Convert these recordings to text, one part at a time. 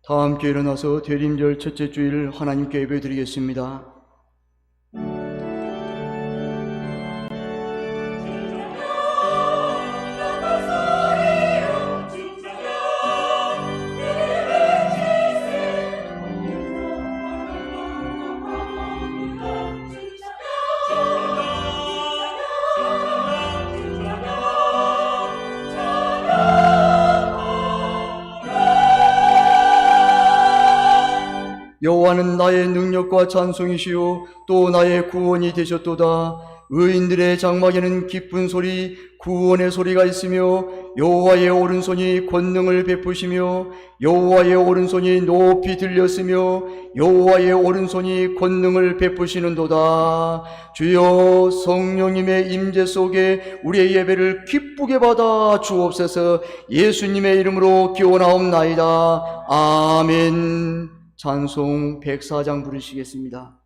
다 함께 일어나서 대림절 첫째 주일 하나님께 예배드리겠습니다. 여호와는 나의 능력과 찬송이시요 또 나의 구원이 되셨도다. 의인들의 장막에는 기쁜 소리, 구원의 소리가 있으며 여호와의 오른손이 권능을 베푸시며 여호와의 오른손이 높이 들렸으며 여호와의 오른손이 권능을 베푸시는도다. 주여, 성령님의 임재 속에 우리의 예배를 기쁘게 받아 주옵소서. 예수님의 이름으로 기원하옵나이다. 아멘. 찬송 104장 부르시겠습니다.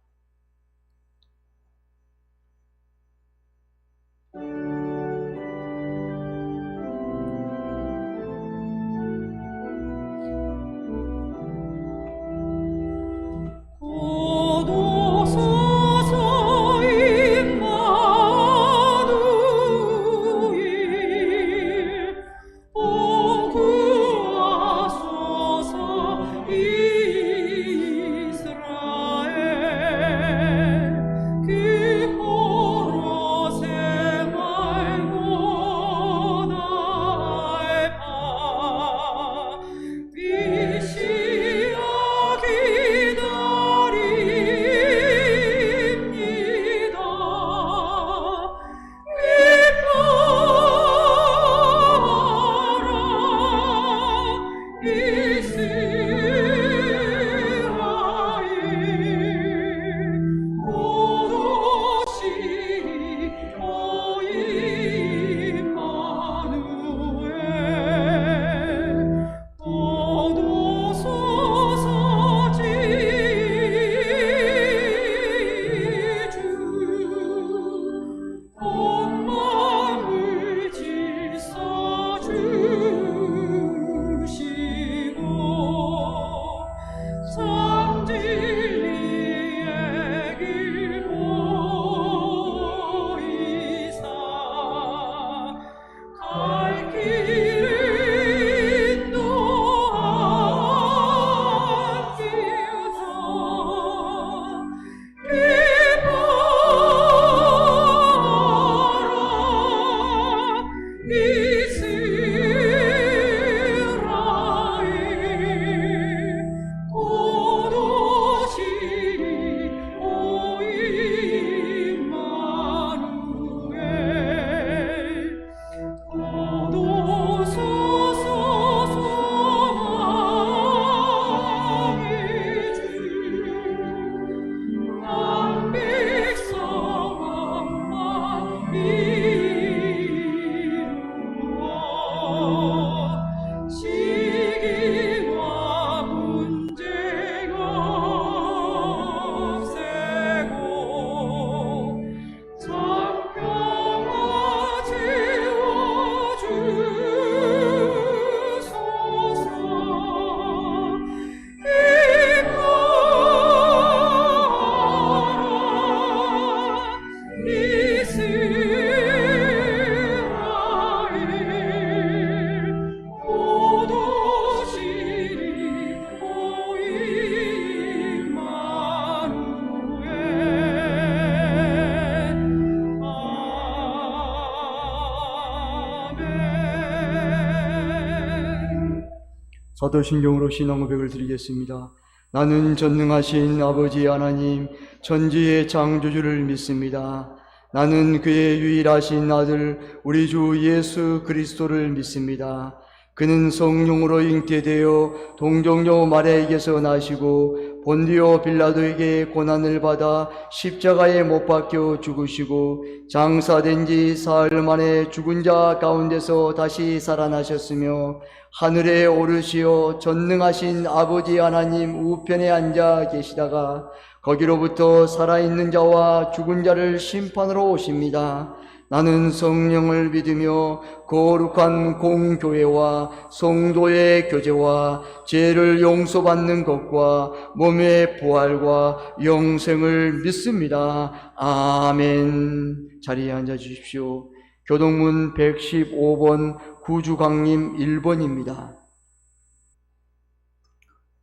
사도신경으로 신앙 고백을 드리겠습니다. 나는 전능하신 아버지 하나님 천지의 창조주를 믿습니다. 나는 그의 유일하신 아들 우리 주 예수 그리스도를 믿습니다. 그는 성령으로 잉태되어 동정녀 마리아에게서 나시고 본디오 빌라도에게 고난을 받아 십자가에 못 박혀 죽으시고 장사된 지 사흘 만에 죽은 자 가운데서 다시 살아나셨으며 하늘에 오르시어 전능하신 아버지 하나님 우편에 앉아 계시다가 거기로부터 살아있는 자와 죽은 자를 심판으로 오십니다. 나는 성령을 믿으며 거룩한 공교회와 성도의 교제와 죄를 용서받는 것과 몸의 부활과 영생을 믿습니다. 아멘. 자리에 앉아 주십시오. 교동문 115번 구주강림 1번입니다.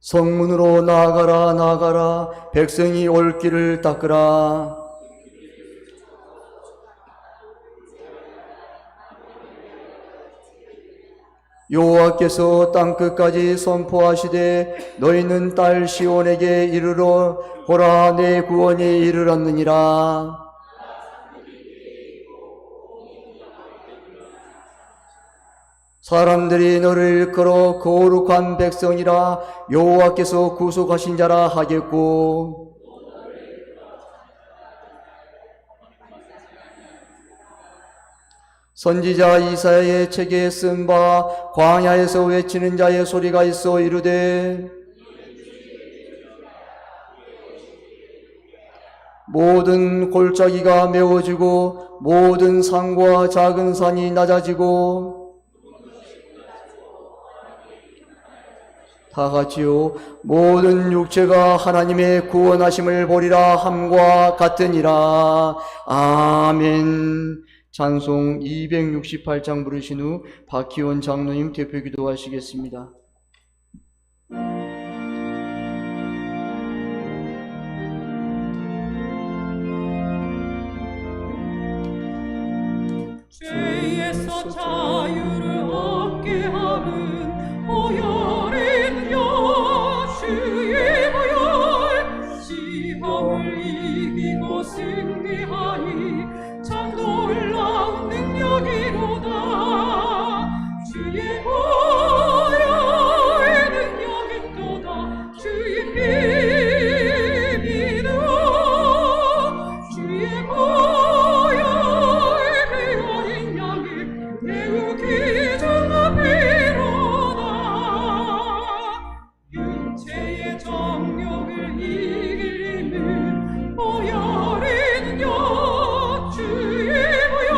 성문으로 나아가라 나아가라, 백성이 올 길을 닦으라. 여호와께서 땅끝까지 선포하시되 너희는 딸 시온에게 이르러 보라, 내 구원이 이르렀느니라. 사람들이 너를 일컬어 거룩한 백성이라, 여호와께서 구속하신 자라 하겠고, 선지자 이사야의 책에 쓴 바 광야에서 외치는 자의 소리가 있어 이르되, 모든 골짜기가 메워지고 모든 산과 작은 산이 낮아지고, 다 같이요. 모든 육체가 하나님의 구원하심을 보리라 함과 같으니라. 아멘. 찬송 268장 부르신 후 박희원 장로님 대표 기도하시겠습니다. 죄에서 자유를 얻게 하는 보혈은 주의 보혈, 시험을 이기고 승리하니 참 놀라운 능력이로다. 주의 보혈의 능력이 또다. 주의 피 믿어. 주의 보혈 그 어린 양을 배우기 중하비로다. 육체의 정욕을 이기는 보혈이는요, 주의 보혈,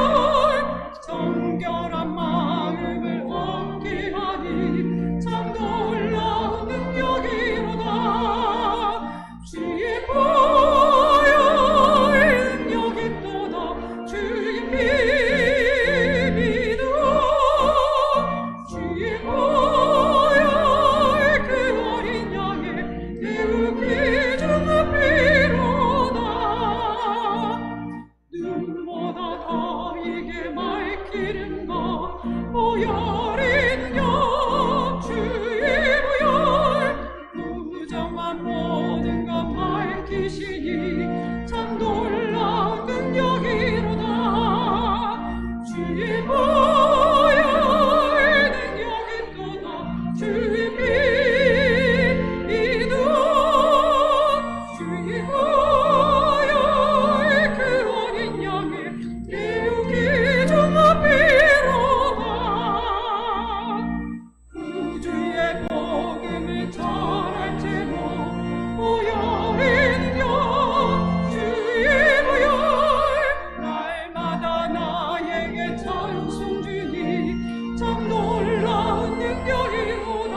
정결한 마음을 얻게 하니 참 놀라운 능력이로다. 주의 보혈 능력이 또다. 주의 피 믿어. 주의 보혈 그 어린 양의 배우기 중하비로다. 눈보다 더 이게 맑기는 것 보혈이는요, 주의 보혈, 무정한 모든 것 밝히시니 참 놀라운 능력이로다. 주의 보혈 능력이 또다. 주의 피 믿어. 주의 보혈 그 어린 양의 배우기 중하비로다. 구주의 복음을 전할지로 보혈이는요, 주의 보혈, 날마다 나에게 찬송 주니 참 놀라운 능력이로다.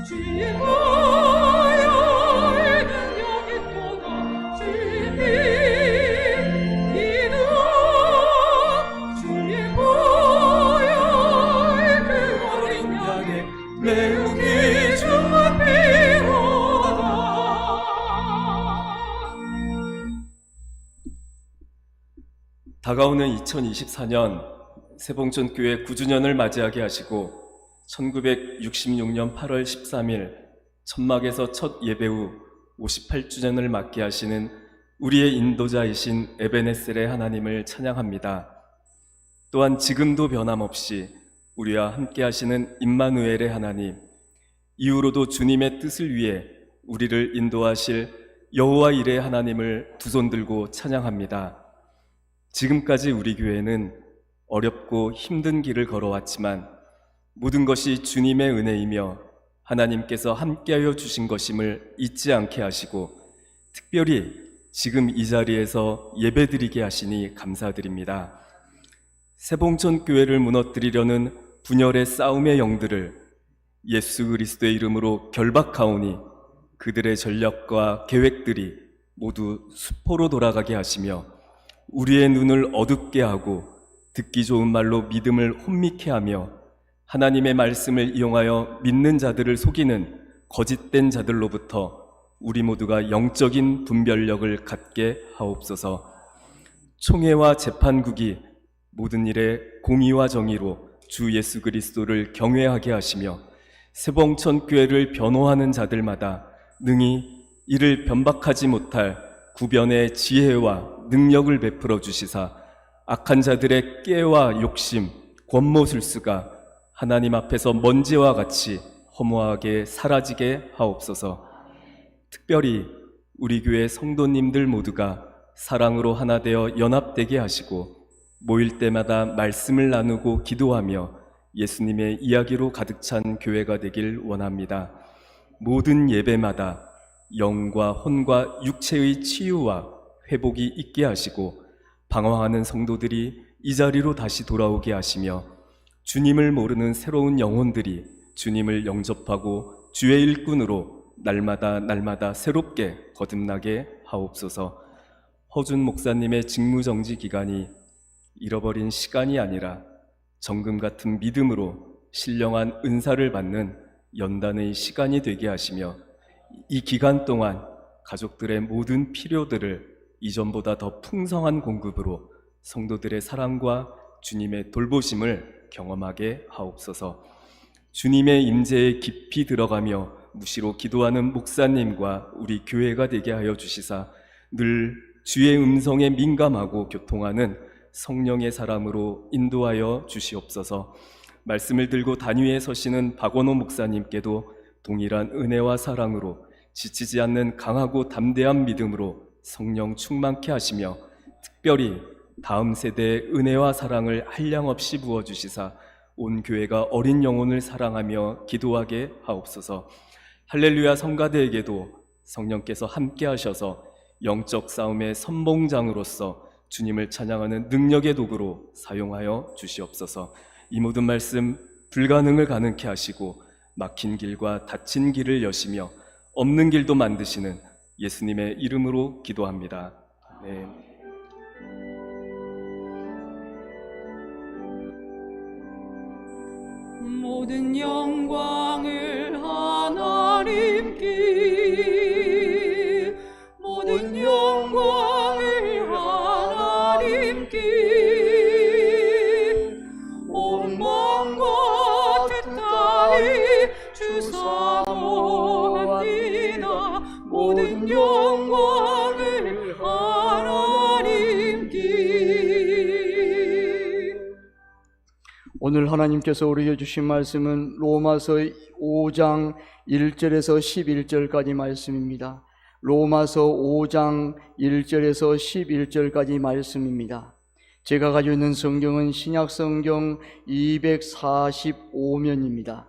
주의 보혈 능력이 또다. 주의 피 믿어. 주의 보혈 그 어린 양의 배우기 중하비로다. 다가오는 2024년 세봉전교회 9주년을 맞이하게 하시고 1966년 8월 13일 천막에서 첫 예배 후 58주년을 맞게 하시는 우리의 인도자이신 에베네셀의 하나님을 찬양합니다. 또한 지금도 변함없이 우리와 함께 하시는 임마누엘의 하나님, 이후로도 주님의 뜻을 위해 우리를 인도하실 여호와 일의 하나님을 두 손 들고 찬양합니다. 지금까지 우리 교회는 어렵고 힘든 길을 걸어왔지만 모든 것이 주님의 은혜이며 하나님께서 함께하여 주신 것임을 잊지 않게 하시고, 특별히 지금 이 자리에서 예배드리게 하시니 감사드립니다. 새봉천교회를 무너뜨리려는 분열의 싸움의 영들을 예수 그리스도의 이름으로 결박하오니 그들의 전략과 계획들이 모두 수포로 돌아가게 하시며 우리의 눈을 어둡게 하고 듣기 좋은 말로 믿음을 혼미케 하며 하나님의 말씀을 이용하여 믿는 자들을 속이는 거짓된 자들로부터 우리 모두가 영적인 분별력을 갖게 하옵소서. 총회와 재판국이 모든 일에 공의와 정의로 주 예수 그리스도를 경외하게 하시며 새봉천교회를 변호하는 자들마다 능히 이를 변박하지 못할 구변의 지혜와 능력을 베풀어 주시사 악한 자들의 깨와 욕심, 권모술수가 하나님 앞에서 먼지와 같이 허무하게 사라지게 하옵소서. 특별히 우리 교회 성도님들 모두가 사랑으로 하나 되어 연합되게 하시고 모일 때마다 말씀을 나누고 기도하며 예수님의 이야기로 가득 찬 교회가 되길 원합니다. 모든 예배마다 영과 혼과 육체의 치유와 회복이 있게 하시고 방황하는 성도들이 이 자리로 다시 돌아오게 하시며 주님을 모르는 새로운 영혼들이 주님을 영접하고 주의 일꾼으로 날마다 새롭게 거듭나게 하옵소서. 허준 목사님의 직무정지 기간이 잃어버린 시간이 아니라 정금 같은 믿음으로 신령한 은사를 받는 연단의 시간이 되게 하시며 이 기간 동안 가족들의 모든 필요들을 이전보다 더 풍성한 공급으로 성도들의 사랑과 주님의 돌보심을 경험하게 하옵소서. 주님의 임재에 깊이 들어가며 무시로 기도하는 목사님과 우리 교회가 되게 하여 주시사 늘 주의 음성에 민감하고 교통하는 성령의 사람으로 인도하여 주시옵소서. 말씀을 들고 단위에 서시는 박원호 목사님께도 동일한 은혜와 사랑으로 지치지 않는 강하고 담대한 믿음으로 성령 충만케 하시며 특별히 다음 세대의 은혜와 사랑을 한량없이 부어주시사 온 교회가 어린 영혼을 사랑하며 기도하게 하옵소서. 할렐루야 성가대에게도 성령께서 함께 하셔서 영적 싸움의 선봉장으로서 주님을 찬양하는 능력의 도구로 사용하여 주시옵소서. 이 모든 말씀 불가능을 가능케 하시고 막힌 길과 닫힌 길을 여시며 없는 길도 만드시는 예수님의 이름으로 기도합니다. 아멘. 모든 영광을 하나님께, 모든 영광을 하나님께, 온 마음과 뜻다히 주사모합니다. 모든 영광을 하나님께. 오늘 하나님께서 우리에게 주신 말씀은 로마서 5장 1절에서 11절까지 말씀입니다. 로마서 5장 1절에서 11절까지 말씀입니다. 제가 가지고 있는 성경은 신약성경 245면입니다.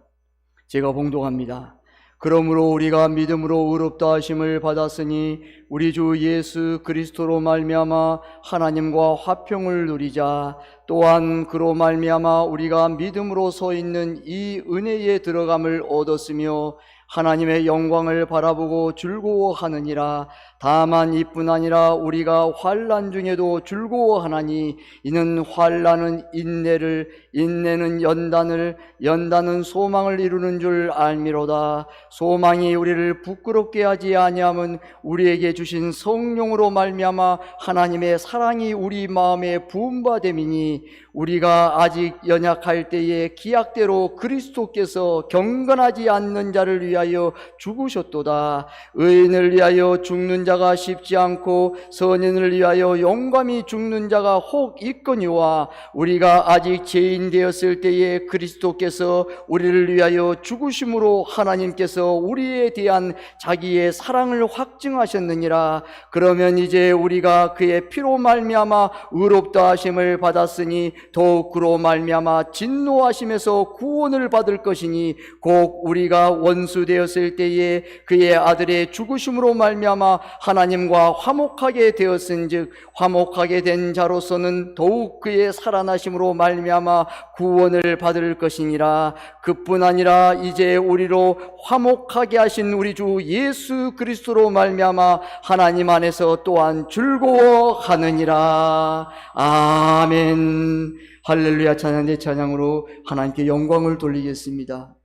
제가 봉독합니다. 그러므로 우리가 믿음으로 의롭다 하심을 받았으니 우리 주 예수 그리스도로 말미암아 하나님과 화평을 누리자. 또한 그로 말미암아 우리가 믿음으로 서 있는 이 은혜에 들어감을 얻었으며 하나님의 영광을 바라보고 즐거워하느니라. 다만 이뿐 아니라 우리가 환난 중에도 즐거워하나니 이는 환난은 인내를, 인내는 연단을, 연단은 소망을 이루는 줄 알미로다. 소망이 우리를 부끄럽게 하지 아니함은 우리에게 주신 성령으로 말미암아 하나님의 사랑이 우리 마음에 부음받음이니 우리가 아직 연약할 때에 기약대로 그리스도께서 경건하지 않는 자를 위하여 죽으셨도다. 의인을 위하여 죽는 자가 쉽지 않고 선인을 위하여 용감히 죽는 자가 혹 있거니와 우리가 아직 죄인 되었을 때에 그리스도께서 우리를 위하여 죽으심으로 하나님께서 우리에 대한 자기의 사랑을 확증하셨느니라. 하느니라. 그러면 이제 우리가 그의 피로 말미암아 의롭다 하심을 받았으니 더욱 그로 말미암아 진노하심에서 구원을 받을 것이니 곧 우리가 원수 되었을 때에 그의 아들의 죽으심으로 말미암아 하나님과 화목하게 되었은즉 화목하게 된 자로서는 더욱 그의 살아나심으로 말미암아 구원을 받을 것이니라. 그뿐 아니라 이제 우리로 화목하게 하신 우리 주 예수 그리스도로 말미암아 하나님 안에서 또한 즐거워하느니라. 아멘. 할렐루야. 찬양 대 찬양으로 하나님께 영광을 돌리겠습니다.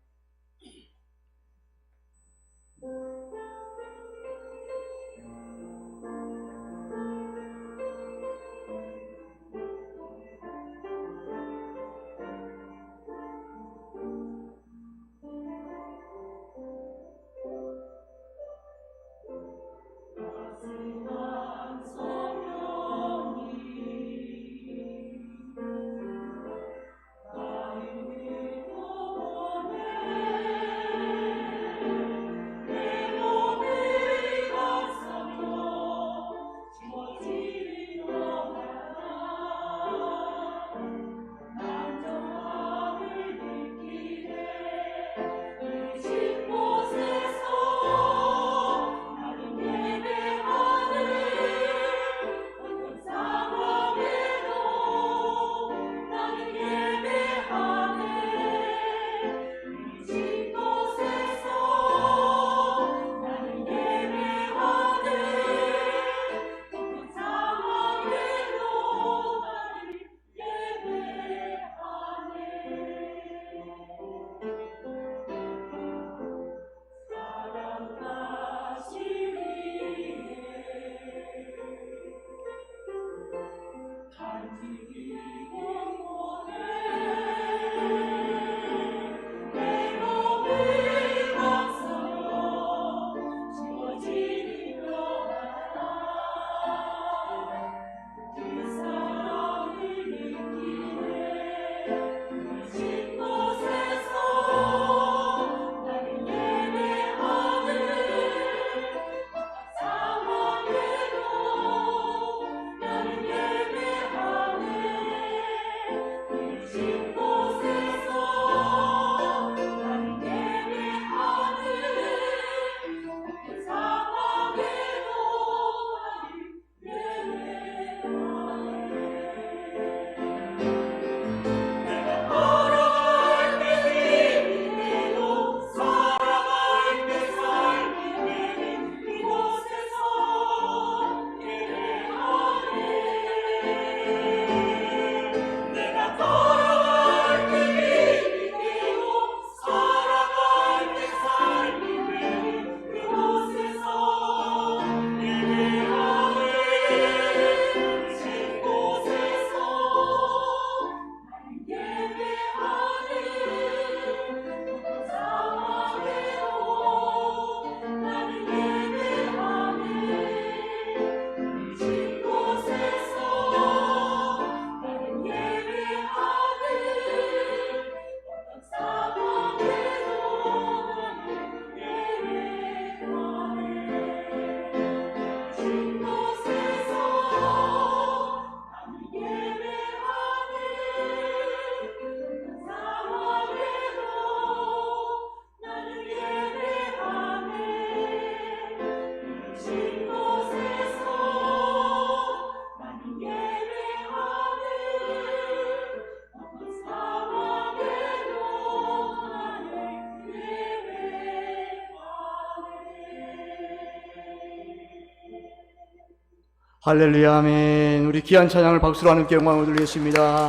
할렐루야. 아멘. 우리 귀한 찬양을 박수로 하나님께 영광을 돌리겠습니다.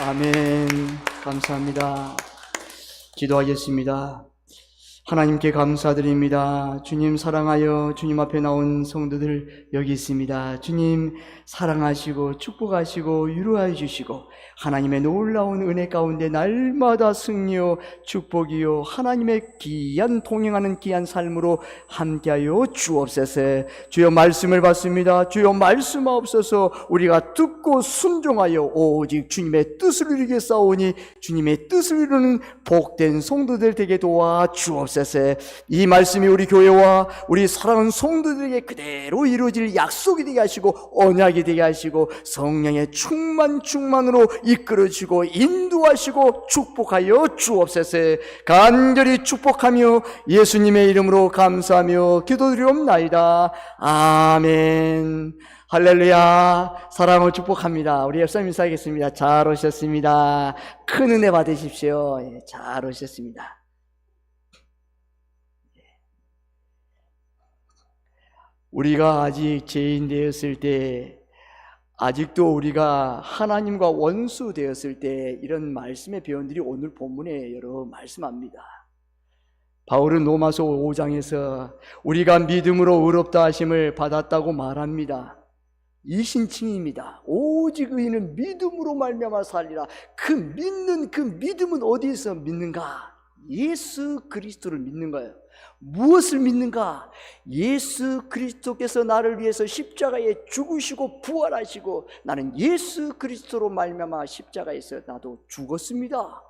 아멘. 감사합니다. 기도하겠습니다. 하나님께 감사드립니다. 주님 사랑하여 주님 앞에 나온 성도들 여기 있습니다. 주님 사랑하시고 축복하시고 위로하여 주시고 하나님의 놀라운 은혜 가운데 날마다 승리요 축복이요 하나님의 귀한 동행하는 귀한 삶으로 함께하여 주옵소서. 주여 말씀을 받습니다. 주여 말씀하옵소서. 우리가 듣고 순종하여 오직 주님의 뜻을 이루게 싸우니 주님의 뜻을 이루는 복된 성도들 되게 도와 주옵소서. 주옵소서. 이 말씀이 우리 교회와 우리 사랑하는 성도들에게 그대로 이루어질 약속이 되게 하시고 언약이 되게 하시고 성령의 충만으로 이끌어주고 인도하시고 축복하여 주옵소서. 간절히 축복하며 예수님의 이름으로 감사하며 기도드리옵나이다. 아멘. 할렐루야. 사랑을 축복합니다. 우리 옆사람 인사하겠습니다. 잘 오셨습니다. 큰 은혜 받으십시오. 잘 오셨습니다. 우리가 아직 죄인 되었을 때, 아직도 우리가 하나님과 원수 되었을 때 이런 말씀의 배원들이 오늘 본문에 여러 말씀합니다. 바울은 로마서 5장에서 우리가 믿음으로 의롭다 하심을 받았다고 말합니다. 이신칭입니다. 오직 의인은 믿음으로 말미암아 살리라. 그 믿음은 어디에서 믿는가? 예수 그리스도를 믿는 거예요. 무엇을 믿는가? 예수 그리스도께서 나를 위해서 십자가에 죽으시고 부활하시고 나는 예수 그리스도로 말미암아 십자가에서 나도 죽었습니다.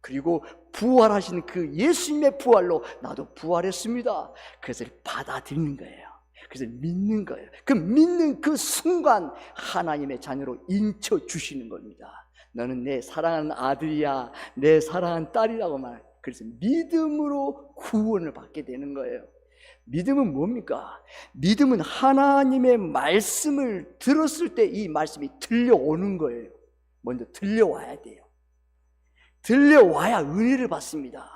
그리고 부활하신 그 예수님의 부활로 나도 부활했습니다. 그것을 받아들이는 거예요. 그래서 믿는 거예요. 그 믿는 그 순간 하나님의 자녀로 인쳐 주시는 겁니다. 너는 내 사랑하는 아들이야, 내 사랑하는 딸이라고 말. 그래서 믿음으로 구원을 받게 되는 거예요. 믿음은 뭡니까? 믿음은 하나님의 말씀을 들었을 때 이 말씀이 들려오는 거예요. 먼저 들려와야 돼요. 들려와야 은혜를 받습니다.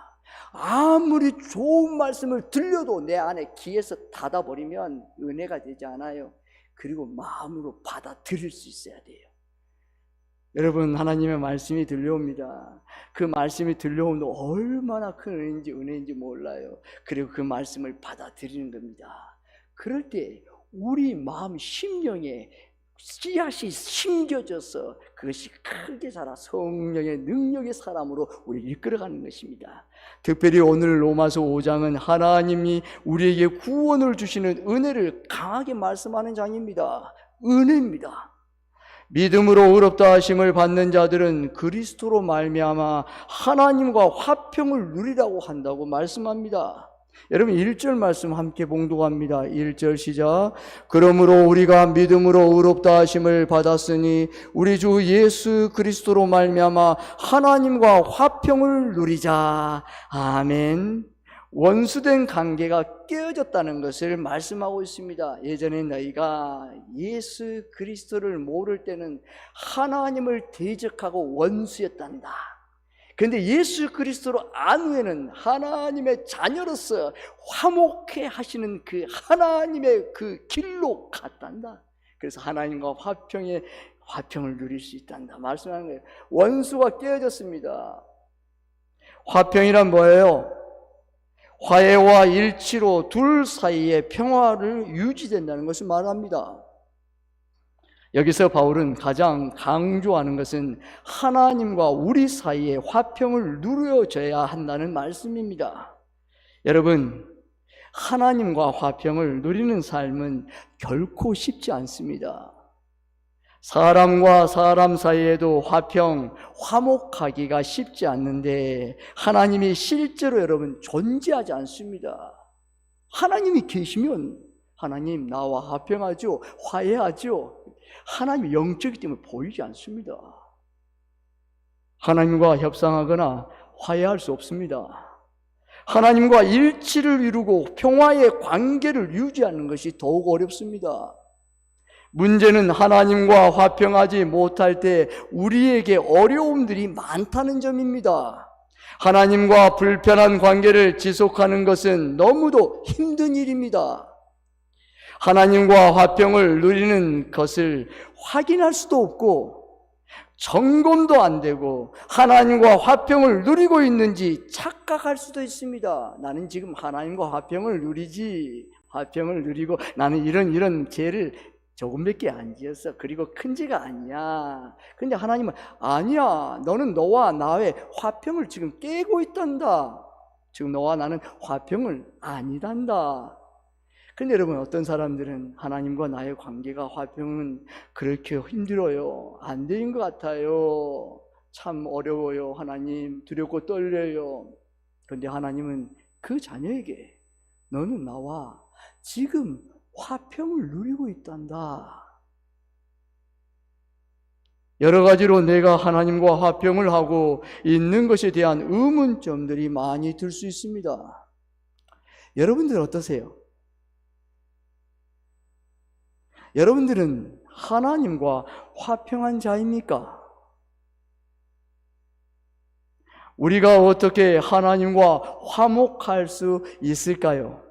아무리 좋은 말씀을 들려도 내 안에 귀에서 닫아버리면 은혜가 되지 않아요. 그리고 마음으로 받아들일 수 있어야 돼요. 여러분, 하나님의 말씀이 들려옵니다. 그 말씀이 들려오면 얼마나 큰 은혜인지 몰라요. 그리고 그 말씀을 받아들이는 겁니다. 그럴 때 우리 마음 심령에 씨앗이 심겨져서 그것이 크게 자라 성령의 능력의 사람으로 우리를 이끌어가는 것입니다. 특별히 오늘 로마서 5장은 하나님이 우리에게 구원을 주시는 은혜를 강하게 말씀하는 장입니다. 은혜입니다. 믿음으로 의롭다 하심을 받는 자들은 그리스도로 말미암아 하나님과 화평을 누리라고 한다고 말씀합니다. 여러분 1절 말씀 함께 봉독합니다. 1절 시작. 그러므로 우리가 믿음으로 의롭다 하심을 받았으니 우리 주 예수 그리스도로 말미암아 하나님과 화평을 누리자. 아멘. 원수된 관계가 깨어졌다는 것을 말씀하고 있습니다. 예전에 너희가 예수 그리스도를 모를 때는 하나님을 대적하고 원수였단다. 그런데 예수 그리스도로 안 후에는 하나님의 자녀로서 화목해 하시는 그 하나님의 그 길로 갔단다. 그래서 하나님과 화평을 누릴 수 있단다 말씀하는 거예요. 원수가 깨어졌습니다. 화평이란 뭐예요? 화해와 일치로 둘 사이의 평화를 유지된다는 것을 말합니다. 여기서 바울은 가장 강조하는 것은 하나님과 우리 사이에 화평을 누려져야 한다는 말씀입니다. 여러분, 하나님과 화평을 누리는 삶은 결코 쉽지 않습니다. 사람과 사람 사이에도 화목하기가 쉽지 않는데 하나님이 실제로 여러분 존재하지 않습니다. 하나님이 계시면 하나님 나와 화평하죠, 화해하죠. 하나님이 영적이기 때문에 보이지 않습니다. 하나님과 협상하거나 화해할 수 없습니다. 하나님과 일치를 이루고 평화의 관계를 유지하는 것이 더욱 어렵습니다. 문제는 하나님과 화평하지 못할 때 우리에게 어려움들이 많다는 점입니다. 하나님과 불편한 관계를 지속하는 것은 너무도 힘든 일입니다. 하나님과 화평을 누리는 것을 확인할 수도 없고 점검도 안 되고 하나님과 화평을 누리고 있는지 착각할 수도 있습니다. 나는 지금 하나님과 화평을 누리고 나는 이런 죄를 조금밖에 안 지었어. 그리고 큰 죄가 아니야. 근데 하나님은 아니야. 너는 너와 나의 화평을 지금 깨고 있단다. 지금 너와 나는 화평을 아니단다. 근데 여러분, 어떤 사람들은 하나님과 나의 관계가 화평은 그렇게 힘들어요. 안 되는 것 같아요. 참 어려워요. 하나님 두렵고 떨려요. 그런데 하나님은 그 자녀에게 너는 나와 지금 화평을 누리고 있단다. 여러 가지로 내가 하나님과 화평을 하고 있는 것에 대한 의문점들이 많이 들 수 있습니다. 여러분들 어떠세요? 여러분들은 하나님과 화평한 자입니까? 우리가 어떻게 하나님과 화목할 수 있을까요?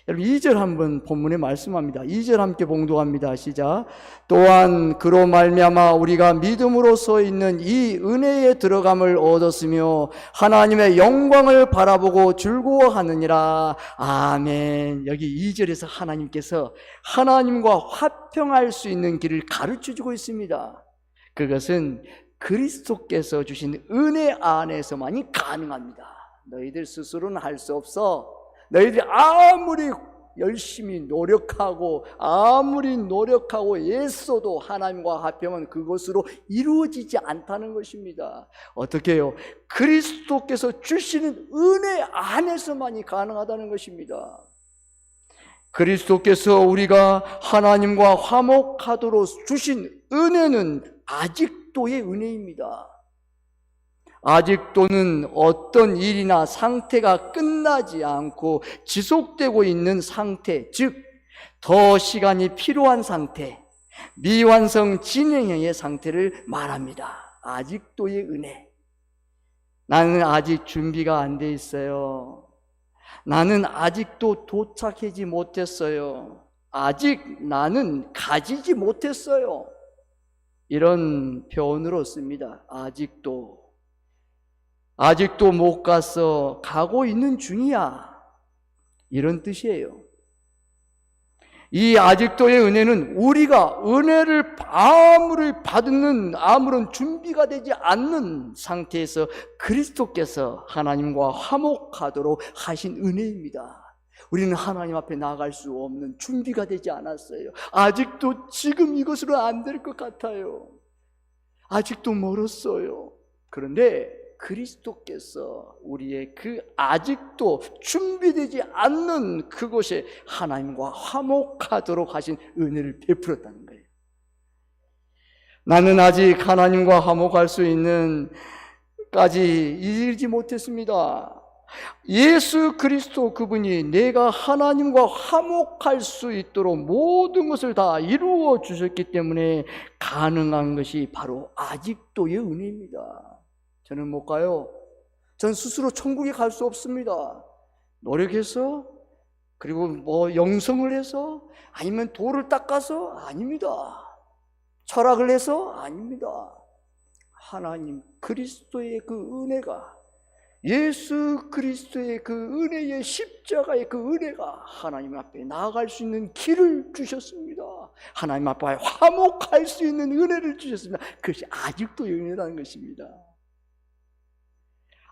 여러분 2절 한번 본문에 말씀합니다. 2절 함께 봉독합니다. 시작. 또한 그로 말미암아 우리가 믿음으로 서 있는 이 은혜에 들어감을 얻었으며 하나님의 영광을 바라보고 즐거워하느니라. 아멘. 여기 2절에서 하나님께서 하나님과 화평할 수 있는 길을 가르쳐주고 있습니다. 그것은 그리스도께서 주신 은혜 안에서만이 가능합니다. 너희들 스스로는 할 수 없어. 너희들이 아무리 열심히 노력하고 아무리 노력하고 애써도 하나님과 화평은 그것으로 이루어지지 않다는 것입니다. 어떻게 해요? 그리스도께서 주시는 은혜 안에서만이 가능하다는 것입니다. 그리스도께서 우리가 하나님과 화목하도록 주신 은혜는 아직도의 은혜입니다. 아직도는 어떤 일이나 상태가 끝나지 않고 지속되고 있는 상태, 즉 더 시간이 필요한 상태, 미완성 진행형의 상태를 말합니다. 아직도의 은혜. 나는 아직 준비가 안 돼 있어요. 나는 아직도 도착하지 못했어요. 아직 나는 가지지 못했어요. 이런 표현으로 씁니다. 아직도 못 가서 가고 있는 중이야. 이런 뜻이에요. 이 아직도의 은혜는 우리가 은혜를 아무리 받는 아무런 준비가 되지 않는 상태에서 그리스도께서 하나님과 화목하도록 하신 은혜입니다. 우리는 하나님 앞에 나아갈 수 없는 준비가 되지 않았어요. 아직도 지금 이것으로 안 될 것 같아요. 아직도 멀었어요. 그런데 그리스도께서 우리의 그 아직도 준비되지 않는 그곳에 하나님과 화목하도록 하신 은혜를 베풀었다는 거예요. 나는 아직 하나님과 화목할 수 있는 까지 이르지 못했습니다. 예수 그리스도 그분이 내가 하나님과 화목할 수 있도록 모든 것을 다 이루어 주셨기 때문에 가능한 것이 바로 아직도의 은혜입니다. 저는 못 가요. 전 스스로 천국에 갈 수 없습니다. 노력해서, 그리고 영성을 해서, 아니면 돌을 닦아서? 아닙니다. 철학을 해서? 아닙니다. 하나님 그리스도의 그 은혜가, 예수 그리스도의 그 은혜의 십자가의 그 은혜가 하나님 앞에 나아갈 수 있는 길을 주셨습니다. 하나님 앞에 화목할 수 있는 은혜를 주셨습니다. 그것이 아직도의 은혜라는 것입니다.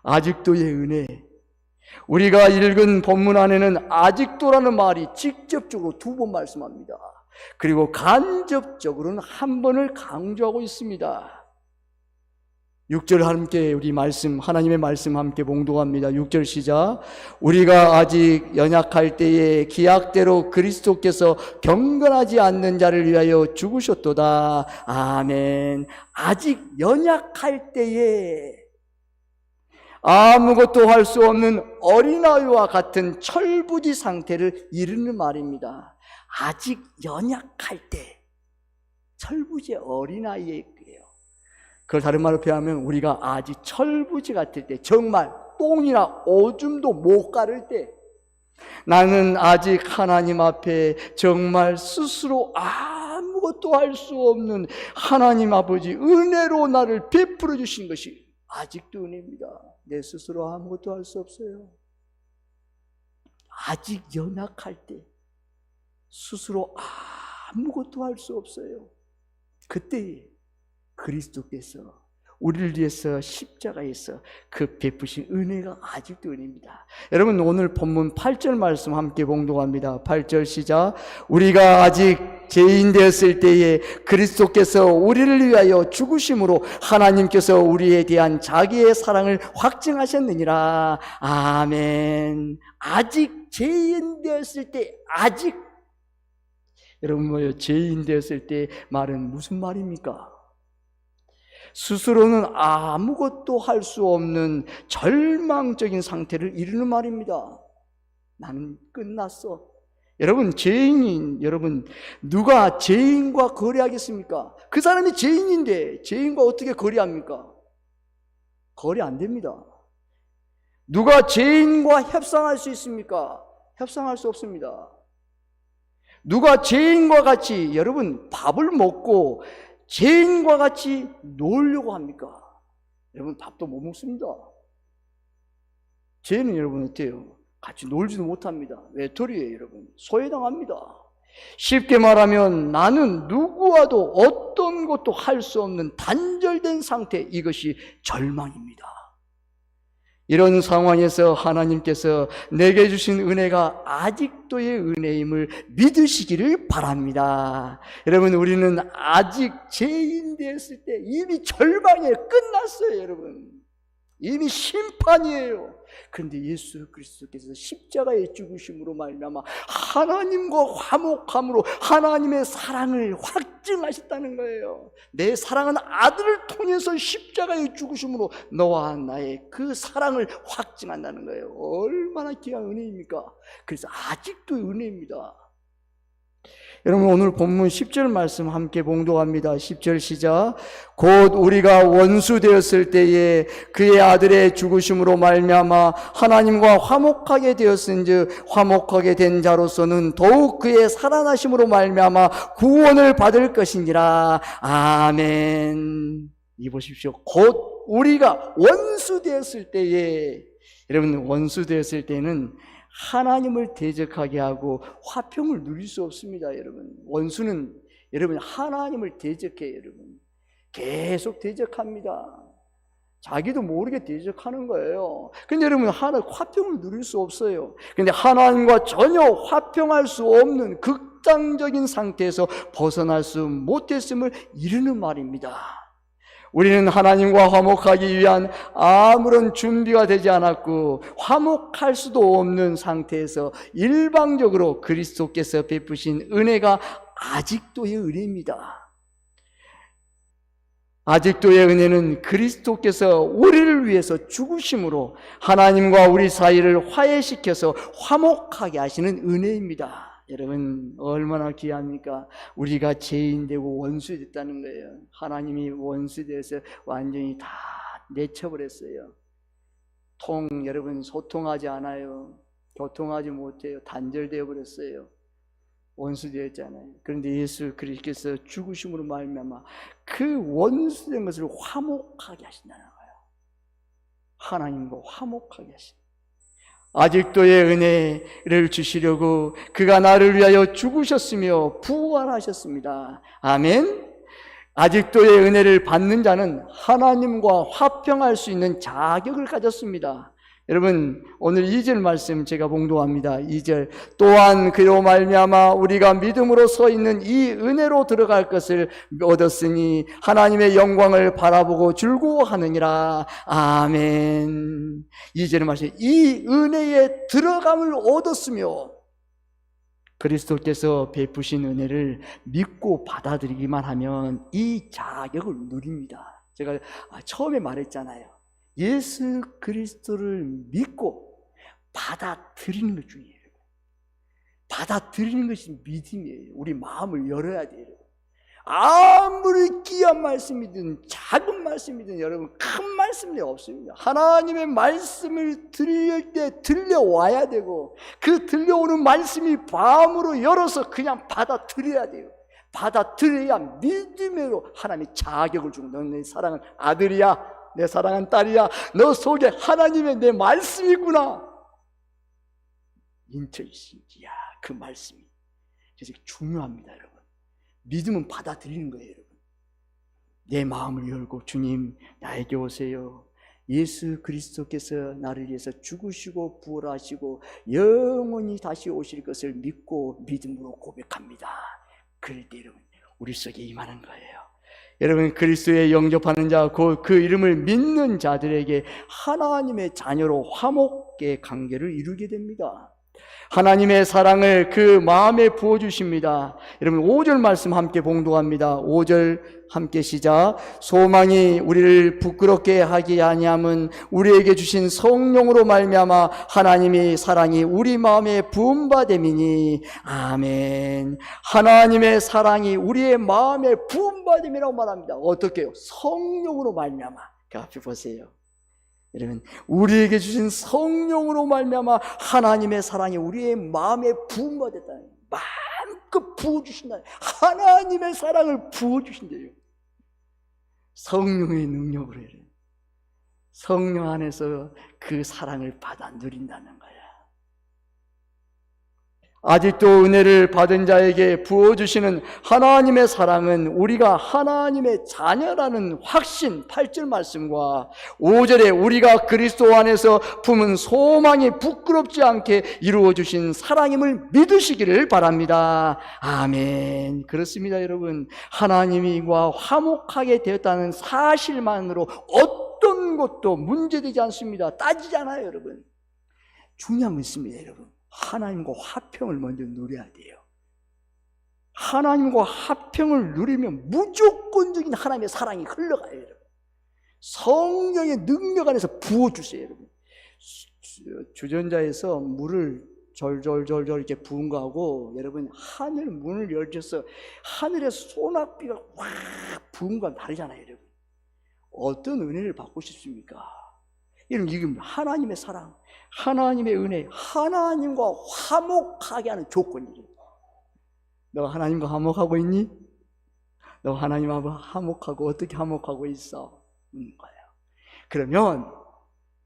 아직도의 은혜. 우리가 읽은 본문 안에는 아직도라는 말이 직접적으로 2번 말씀합니다. 그리고 간접적으로는 1번을 강조하고 있습니다. 6절 함께 우리 말씀, 하나님의 말씀 함께 봉독합니다. 6절 시작. 우리가 아직 연약할 때에 기약대로 그리스도께서 경건하지 않는 자를 위하여 죽으셨도다. 아멘. 아직 연약할 때에 아무것도 할 수 없는 어린아이와 같은 철부지 상태를 이르는 말입니다. 아직 연약할 때, 철부지 어린아이예요. 그걸 다른 말로 표현하면 우리가 아직 철부지 같을 때, 정말 똥이나 오줌도 못 가를 때, 나는 아직 하나님 앞에 정말 스스로 아무것도 할 수 없는 하나님 아버지 은혜로 나를 베풀어 주신 것이 아직도 은혜입니다. 내 스스로 아무것도 할 수 없어요. 아직 연약할 때 스스로 아무것도 할 수 없어요. 그때 그리스도께서 우리를 위해서 십자가에서 그 베푸신 은혜가 아직도 은혜입니다. 여러분, 오늘 본문 8절 말씀 함께 봉독합니다. 8절 시작. 우리가 아직 죄인 되었을 때에 그리스도께서 우리를 위하여 죽으심으로 하나님께서 우리에 대한 자기의 사랑을 확증하셨느니라. 아멘. 아직 죄인 되었을 때, 아직. 여러분, 뭐요? 죄인 되었을 때 말은 무슨 말입니까? 스스로는 아무것도 할 수 없는 절망적인 상태를 이루는 말입니다. 나는 끝났어. 여러분, 여러분, 누가 죄인과 거래하겠습니까? 그 사람이 죄인인데 죄인과 어떻게 거래합니까? 거래 안 됩니다. 누가 죄인과 협상할 수 있습니까? 협상할 수 없습니다. 누가 죄인과 같이, 여러분, 밥을 먹고 죄인과 같이 놀려고 합니까? 여러분, 밥도 못 먹습니다. 죄는 여러분 어때요? 같이 놀지도 못합니다. 외톨이에요, 여러분. 소외당합니다. 쉽게 말하면 나는 누구와도 어떤 것도 할 수 없는 단절된 상태, 이것이 절망입니다. 이런 상황에서 하나님께서 내게 주신 은혜가 아직도의 은혜임을 믿으시기를 바랍니다. 여러분, 우리는 아직 죄인 되었을 때 이미 절망에 끝났어요, 여러분. 이미 심판이에요. 그런데 예수 그리스도께서 십자가의 죽으심으로 말미암아 하나님과 화목함으로 하나님의 사랑을 확증하셨다는 거예요. 내 사랑하는 아들을 통해서 십자가의 죽으심으로 너와 나의 그 사랑을 확증한다는 거예요. 얼마나 귀한 은혜입니까? 그래서 아직도 은혜입니다. 여러분, 오늘 본문 10절 말씀 함께 봉독합니다. 10절 시작. 곧 우리가 원수 되었을 때에 그의 아들의 죽으심으로 말미암아 하나님과 화목하게 되었은즉 화목하게 된 자로서는 더욱 그의 살아나심으로 말미암아 구원을 받을 것이니라. 아멘. 이 보십시오. 곧 우리가 원수 되었을 때에, 여러분, 원수 되었을 때는 하나님을 대적하게 하고 화평을 누릴 수 없습니다. 여러분, 원수는 여러분 하나님을 대적해요. 여러분, 계속 대적합니다. 자기도 모르게 대적하는 거예요. 근데 여러분, 화평을 누릴 수 없어요. 근데 하나님과 전혀 화평할 수 없는 극단적인 상태에서 벗어날 수 못했음을 이르는 말입니다. 우리는 하나님과 화목하기 위한 아무런 준비가 되지 않았고 화목할 수도 없는 상태에서 일방적으로 그리스도께서 베푸신 은혜가 아직도의 은혜입니다. 아직도의 은혜는 그리스도께서 우리를 위해서 죽으심으로 하나님과 우리 사이를 화해시켜서 화목하게 하시는 은혜입니다. 여러분, 얼마나 귀합니까? 우리가 죄인 되고 원수 됐다는 거예요. 하나님이 원수 돼서 완전히 다 내쳐버렸어요. 여러분, 소통하지 않아요. 교통하지 못해요. 단절되어 버렸어요. 원수 되었잖아요. 그런데 예수 그리스도께서 죽으심으로 말미암아 그 원수된 것을 화목하게 하신다는 거예요. 하나님과 화목하게 하신다. 아직도의 은혜를 주시려고 그가 나를 위하여 죽으셨으며 부활하셨습니다. 아멘. 아직도의 은혜를 받는 자는 하나님과 화평할 수 있는 자격을 가졌습니다. 여러분, 오늘 2절 말씀 제가 봉독합니다. 2절. 또한 그로 말미암아 우리가 믿음으로 서 있는 이 은혜로 들어갈 것을 얻었으니 하나님의 영광을 바라보고 즐거워하느니라. 아멘. 2절 말씀. 이 은혜에 들어감을 얻었으며 그리스도께서 베푸신 은혜를 믿고 받아들이기만 하면 이 자격을 누립니다. 제가 처음에 말했잖아요. 예수 그리스도를 믿고 받아들이는 것 중이에요. 받아들이는 것이 믿음이에요. 우리 마음을 열어야 돼요. 아무리 귀한 말씀이든 작은 말씀이든 여러분 큰 말씀이 없습니다. 하나님의 말씀을 들을 때 들려와야 되고 그 들려오는 말씀이 마음으로 열어서 그냥 받아들여야 돼요. 받아들여야 믿음으로 하나님의 자격을 주고 너는 내 사랑하는 아들이야, 내 사랑하는 딸이야, 너 속에 하나님의 내 말씀이 있구나. 인터신지야, 그 말씀이. 그래서 중요합니다, 여러분. 믿음은 받아들이는 거예요, 여러분. 내 마음을 열고 주님 나에게 오세요. 예수 그리스도께서 나를 위해서 죽으시고 부활하시고 영원히 다시 오실 것을 믿고 믿음으로 고백합니다. 그럴 때 여러분 우리 속에 임하는 거예요. 여러분 그리스도에 영접하는 자, 그 이름을 믿는 자들에게 하나님의 자녀로 화목의 관계를 이루게 됩니다. 하나님의 사랑을 그 마음에 부어주십니다. 여러분 5절 말씀 함께 봉독합니다. 5절 함께 시작. 소망이 우리를 부끄럽게 하게 아니함은 우리에게 주신 성령으로 말미암아 하나님의 사랑이 우리 마음에 부음받음이니. 아멘. 하나님의 사랑이 우리의 마음에 부음받음이라고 말합니다. 어떻게요? 성령으로 말미암아. 그 앞에 보세요. 여러분 우리에게 주신 성령으로 말미암아 하나님의 사랑이 우리의 마음에 부어졌다. 마음껏 부어주신다. 하나님의 사랑을 부어주신대요. 성령의 능력으로. 성령 안에서 그 사랑을 받아 누린다는 거야. 아직도 은혜를 받은 자에게 부어주시는 하나님의 사랑은 우리가 하나님의 자녀라는 확신, 8절 말씀과 5절에 우리가 그리스도 안에서 품은 소망이 부끄럽지 않게 이루어주신 사랑임을 믿으시기를 바랍니다. 아멘. 그렇습니다 여러분. 하나님과 화목하게 되었다는 사실만으로 어떤 것도 문제되지 않습니다. 따지지 않아요 여러분. 중요한 건 있습니다 여러분. 하나님과 화평을 먼저 누려야 돼요. 하나님과 화평을 누리면 무조건적인 하나님의 사랑이 흘러가요 여러분. 성령의 능력 안에서 부어주세요 여러분. 주전자에서 물을 절절절절 이렇게 부은 거하고 여러분 하늘 문을 열셔서 하늘에 소낙비가 확 부은 거랑 다르잖아요 여러분. 어떤 은혜를 받고 싶습니까? 여러분 이게 하나님의 사랑, 하나님의 은혜, 하나님과 화목하게 하는 조건이죠. 너가 하나님과 화목하고 있니? 너 하나님하고 화목하고 어떻게 화목하고 있어? 거예요. 그러면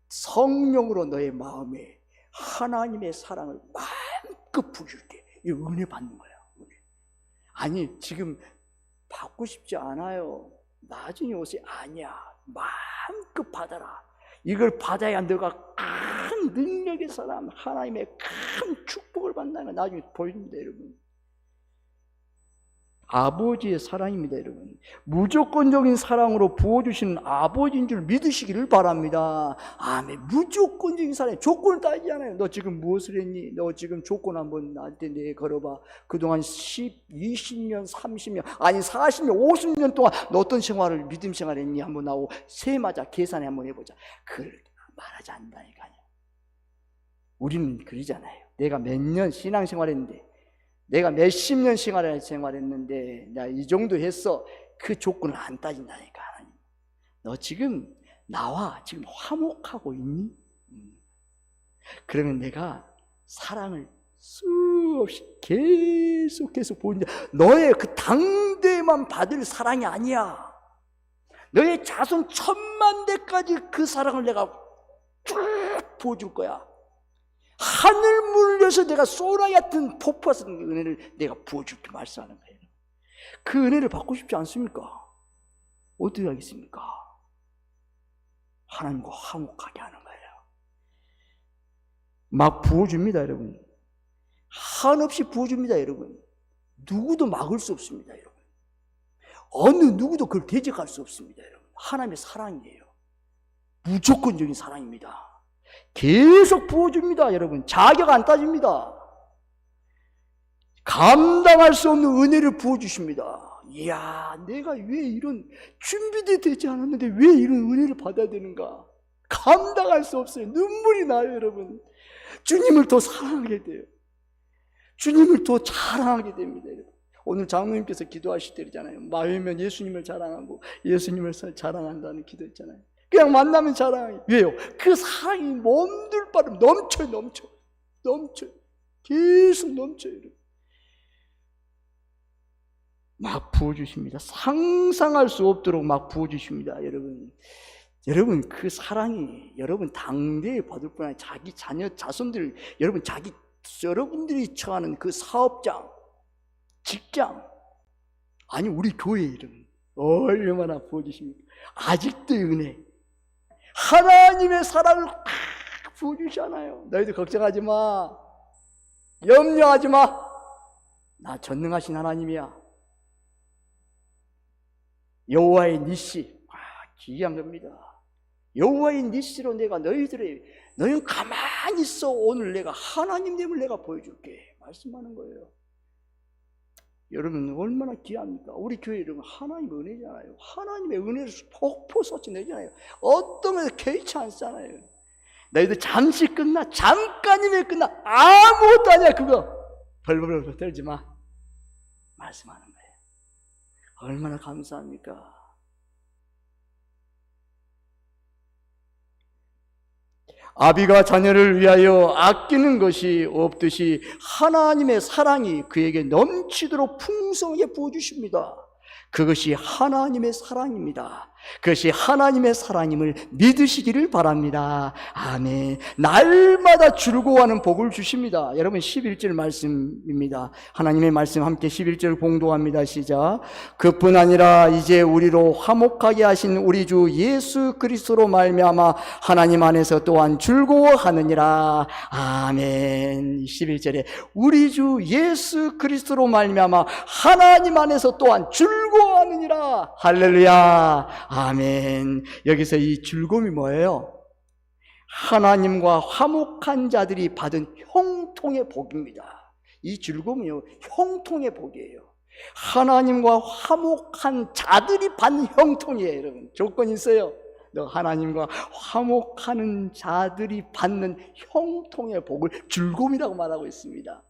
성령으로 너의 마음에 하나님의 사랑을 마음껏 부어줄게. 이 은혜 받는 거야. 은혜. 아니 지금 받고 싶지 않아요. 나중에 오세요. 아니야. 마음껏 받아라. 이걸 받아야 너가 큰 능력의 사람, 하나님의 큰 축복을 받는 걸 나중에 보입니다 여러분. 아버지의 사랑입니다 여러분. 무조건적인 사랑으로 부어주시는 아버지인 줄 믿으시기를 바랍니다. 아멘. 무조건적인 사랑, 조건을 따지지 않아요. 너 지금 무엇을 했니? 너 지금 조건 한번 나한테 걸어봐. 그동안 10, 20년, 30년 아니 40년, 50년 동안 너 어떤 생활을 믿음 생활했니? 한번 나오고 세마자 계산해 한번 해보자. 그걸 말하지 않는다니까요. 우리는 그러잖아요. 내가 몇 년 신앙생활했는데, 내가 몇십 년 생활했는데 나 이 정도 했어. 그 조건을 안 따진다니까. 하나님. 너 지금 나와 지금 화목하고 있니? 그러면 내가 사랑을 수없이 계속해서 보는데 너의 그 당대만 받을 사랑이 아니야. 너의 자손 1000만대까지 그 사랑을 내가 쭉 부어줄 거야. 하늘 물려서 내가 소나기 같은 폭포에서 은혜를 내가 부어줄게 말씀하는 거예요. 그 은혜를 받고 싶지 않습니까? 어떻게 하겠습니까? 하나님과 화목하게 하는 거예요. 막 부어줍니다 여러분. 한없이 부어줍니다 여러분. 누구도 막을 수 없습니다 여러분. 어느 누구도 그걸 대적할 수 없습니다 여러분. 하나님의 사랑이에요. 무조건적인 사랑입니다. 계속 부어줍니다 여러분. 자격 안 따집니다. 감당할 수 없는 은혜를 부어주십니다. 이야, 내가 왜 이런 준비도 되지 않았는데 왜 이런 은혜를 받아야 되는가? 감당할 수 없어요. 눈물이 나요 여러분. 주님을 더 사랑하게 돼요. 주님을 더 자랑하게 됩니다 여러분. 오늘 장로님께서 기도하실 때잖아요. 마음이면 예수님을 자랑하고 예수님을 자랑한다는 기도했잖아요. 그냥 만나면 자랑해요. 왜요? 그 사랑이 몸둘 바름 넘쳐요. 계속 넘쳐요. 막 부어주십니다. 상상할 수 없도록 막 부어주십니다. 여러분 그 사랑이 여러분 당대에 받을 뿐 아니라 자기 자녀 자손들, 여러분들이 처하는 그 사업장, 직장, 아니 우리 교회 이름, 얼마나 부어주십니까? 아직도 은혜, 하나님의 사랑을 딱 부어주시잖아요. 너희들 걱정하지 마, 염려하지 마, 나 전능하신 하나님이야. 여호와의 니시, 기이한 겁니다. 여호와의 니시로 내가 너희는 가만히 있어, 오늘 내가 하나님됨을 내가 보여줄게 말씀하는 거예요. 여러분 얼마나 귀합니까? 우리 교회 여러분 하나님의 은혜잖아요. 하나님의 은혜를 폭포 쏟아내잖아요. 어떤 면에서 개의치 않잖아요. 너희들 잠시 끝나, 잠깐이면 끝나, 아무것도 아니야. 그거 벌벌벌 떨지 마 말씀하는 거예요. 얼마나 감사합니까? 아비가 자녀를 위하여 아끼는 것이 없듯이 하나님의 사랑이 그에게 넘치도록 풍성하게 부어주십니다. 그것이 하나님의 사랑입니다. 그것이 하나님의 사랑임을 믿으시기를 바랍니다. 아멘. 날마다 즐거워하는 복을 주십니다. 여러분 11절 말씀입니다. 하나님의 말씀 함께 11절 봉독합니다. 시작. 그뿐 아니라 이제 우리로 화목하게 하신 우리 주 예수 그리스도로 말미암아 하나님 안에서 또한 즐거워하느니라. 아멘. 11절에 우리 주 예수 그리스도로 말미암아 하나님 안에서 또한 즐거워하느니라. 할렐루야. 아멘. 여기서 이 즐거움이 뭐예요? 하나님과 화목한 자들이 받은 형통의 복입니다. 이 즐거움이요, 형통의 복이에요. 하나님과 화목한 자들이 받는 형통이에요. 여러분 조건이 있어요. 너 하나님과 화목하는 자들이 받는 형통의 복을 즐거움이라고 말하고 있습니다.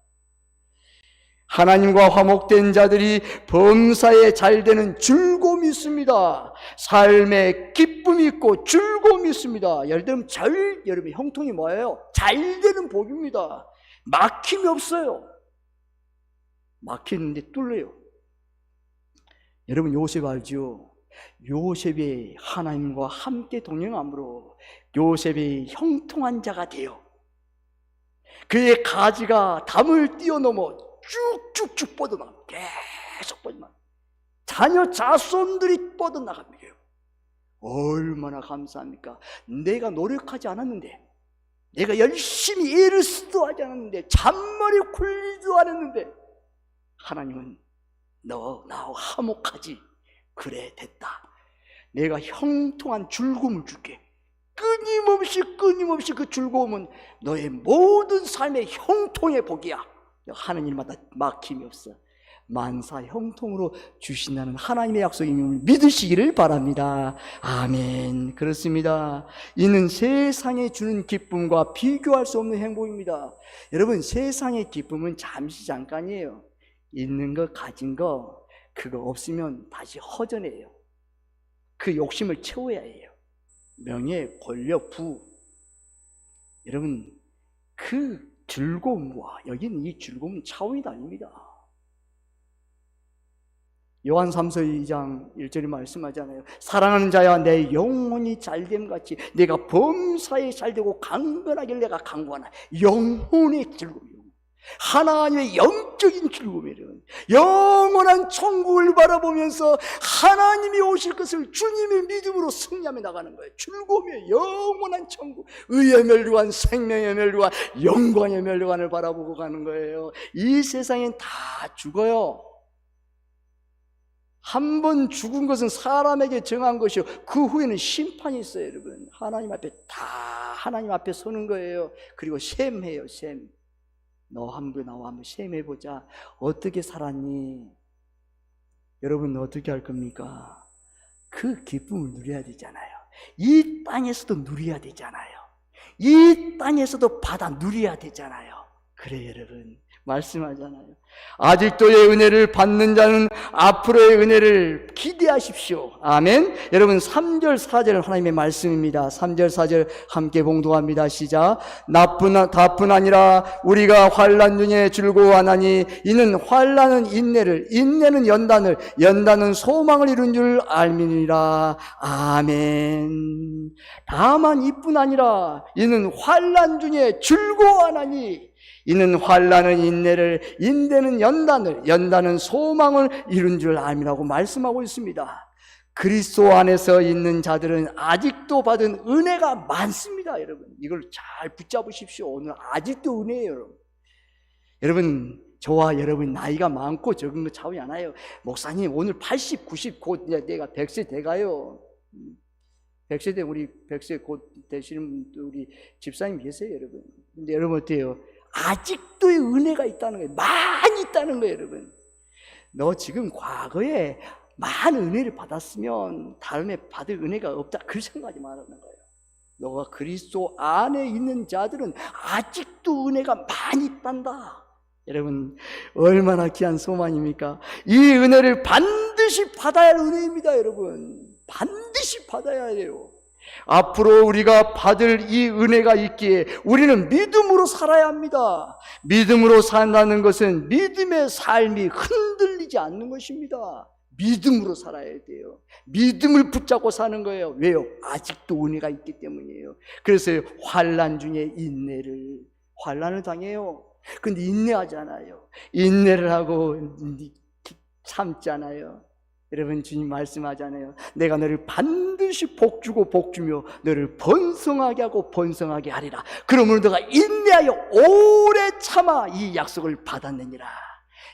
하나님과 화목된 자들이 범사에 잘 되는 즐거움이 있습니다. 삶에 기쁨이 있고 즐거움이 있습니다. 예를 들면 여러분 형통이 뭐예요? 잘 되는 복입니다. 막힘이 없어요. 막히는데 뚫려요. 여러분 요셉 알죠? 요셉이 하나님과 함께 동행함으로 요셉이 형통한 자가 돼요. 그의 가지가 담을 뛰어넘어 쭉쭉쭉 뻗어나가, 계속 뻗어나가. 자녀 자손들이 뻗어나갑니다. 얼마나 감사합니까? 내가 노력하지 않았는데, 내가 열심히 애를 쓰도 하지 않았는데, 잔머리 굴리지도 않았는데 하나님은 너 나와 화목하지? 그래 됐다. 내가 형통한 즐거움을 줄게. 끊임없이 그 즐거움은 너의 모든 삶의 형통의 복이야. 하나님마다 막힘이 없어. 만사 형통으로 주신다는 하나님의 약속임을 믿으시기를 바랍니다. 아멘. 그렇습니다. 이는 세상에 주는 기쁨과 비교할 수 없는 행복입니다. 여러분 세상의 기쁨은 잠시 잠깐이에요. 있는 거 가진 거 그거 없으면 다시 허전해요. 그 욕심을 채워야 해요. 명예, 권력, 부. 여러분 그 즐거움과 여기는 이 즐거움은 차원이 다릅니다. 요한 3서 2장 1절에 말씀하잖아요. 사랑하는 자야 내 영혼이 잘됨 같이 내가 범사에 잘되고 강건하길 내가 강구하나. 영혼의 즐거움, 하나님의 영적인 즐거움이에요. 영원한 천국을 바라보면서 하나님이 오실 것을 주님의 믿음으로 승리하며 나가는 거예요. 즐거움이에요. 영원한 천국, 의의 멸류관, 생명의 멸류관, 영광의 멸류관을 바라보고 가는 거예요. 이 세상엔 다 죽어요. 한 번 죽은 것은 사람에게 정한 것이요, 그 후에는 심판이 있어요. 여러분 하나님 앞에 다 하나님 앞에 서는 거예요. 그리고 셈해요. 셈. 너 한번 나와 한번 셈해보자. 어떻게 살았니? 여러분 어떻게 할 겁니까? 그 기쁨을 누려야 되잖아요. 이 땅에서도 누려야 되잖아요. 이 땅에서도 받아 누려야 되잖아요. 그래 여러분 말씀하잖아요. 아직도의 은혜를 받는 자는 앞으로의 은혜를 기대하십시오. 아멘. 여러분 3절 4절 하나님의 말씀입니다. 3절 4절 함께 봉독합니다. 시작. 다뿐 아니라 우리가 환난 중에 즐거워하나니 이는 환난은 인내를, 인내는 연단을, 연단은 소망을 이룬 줄 알미니라. 아멘. 다만 이뿐 아니라 이는 환난 중에 즐거워하나니 이는 환난은 인내를, 인내는 연단을, 연단은 소망을 이룬 줄 알미라고 말씀하고 있습니다. 그리스도 안에서 있는 자들은 아직도 받은 은혜가 많습니다, 여러분. 이걸 잘 붙잡으십시오. 오늘 아직도 은혜예요, 여러분. 여러분, 저와 여러분 나이가 많고 적은 거 차이 안 나요. 목사님, 오늘 80, 90, 곧 내가 100세 돼가요. 100세 돼, 우리 100세 곧 되시는 우리 집사님 계세요, 여러분. 근데 여러분 어때요? 아직도의 은혜가 있다는 거예요. 많이 있다는 거예요, 여러분. 너 지금 과거에 많은 은혜를 받았으면 다음에 받을 은혜가 없다, 그 생각하지 말라는 거예요. 너가 그리스도 안에 있는 자들은 아직도 은혜가 많이 있단다. 여러분, 얼마나 귀한 소망입니까? 이 은혜를 반드시 받아야 할 은혜입니다, 여러분. 반드시 받아야 해요. 앞으로 우리가 받을 이 은혜가 있기에 우리는 믿음으로 살아야 합니다. 믿음으로 산다는 것은 믿음의 삶이 흔들리지 않는 것입니다. 믿음으로 살아야 돼요. 믿음을 붙잡고 사는 거예요. 왜요? 아직도 은혜가 있기 때문이에요. 그래서 환난 중에 환난을 당해요. 근데 인내하잖아요. 인내를 하고 참잖아요. 여러분, 주님 말씀하잖아요. 내가 너를 반드시 복주고 복주며 너를 번성하게 하고 번성하게 하리라. 그러므로 너가 인내하여 오래 참아 이 약속을 받았느니라.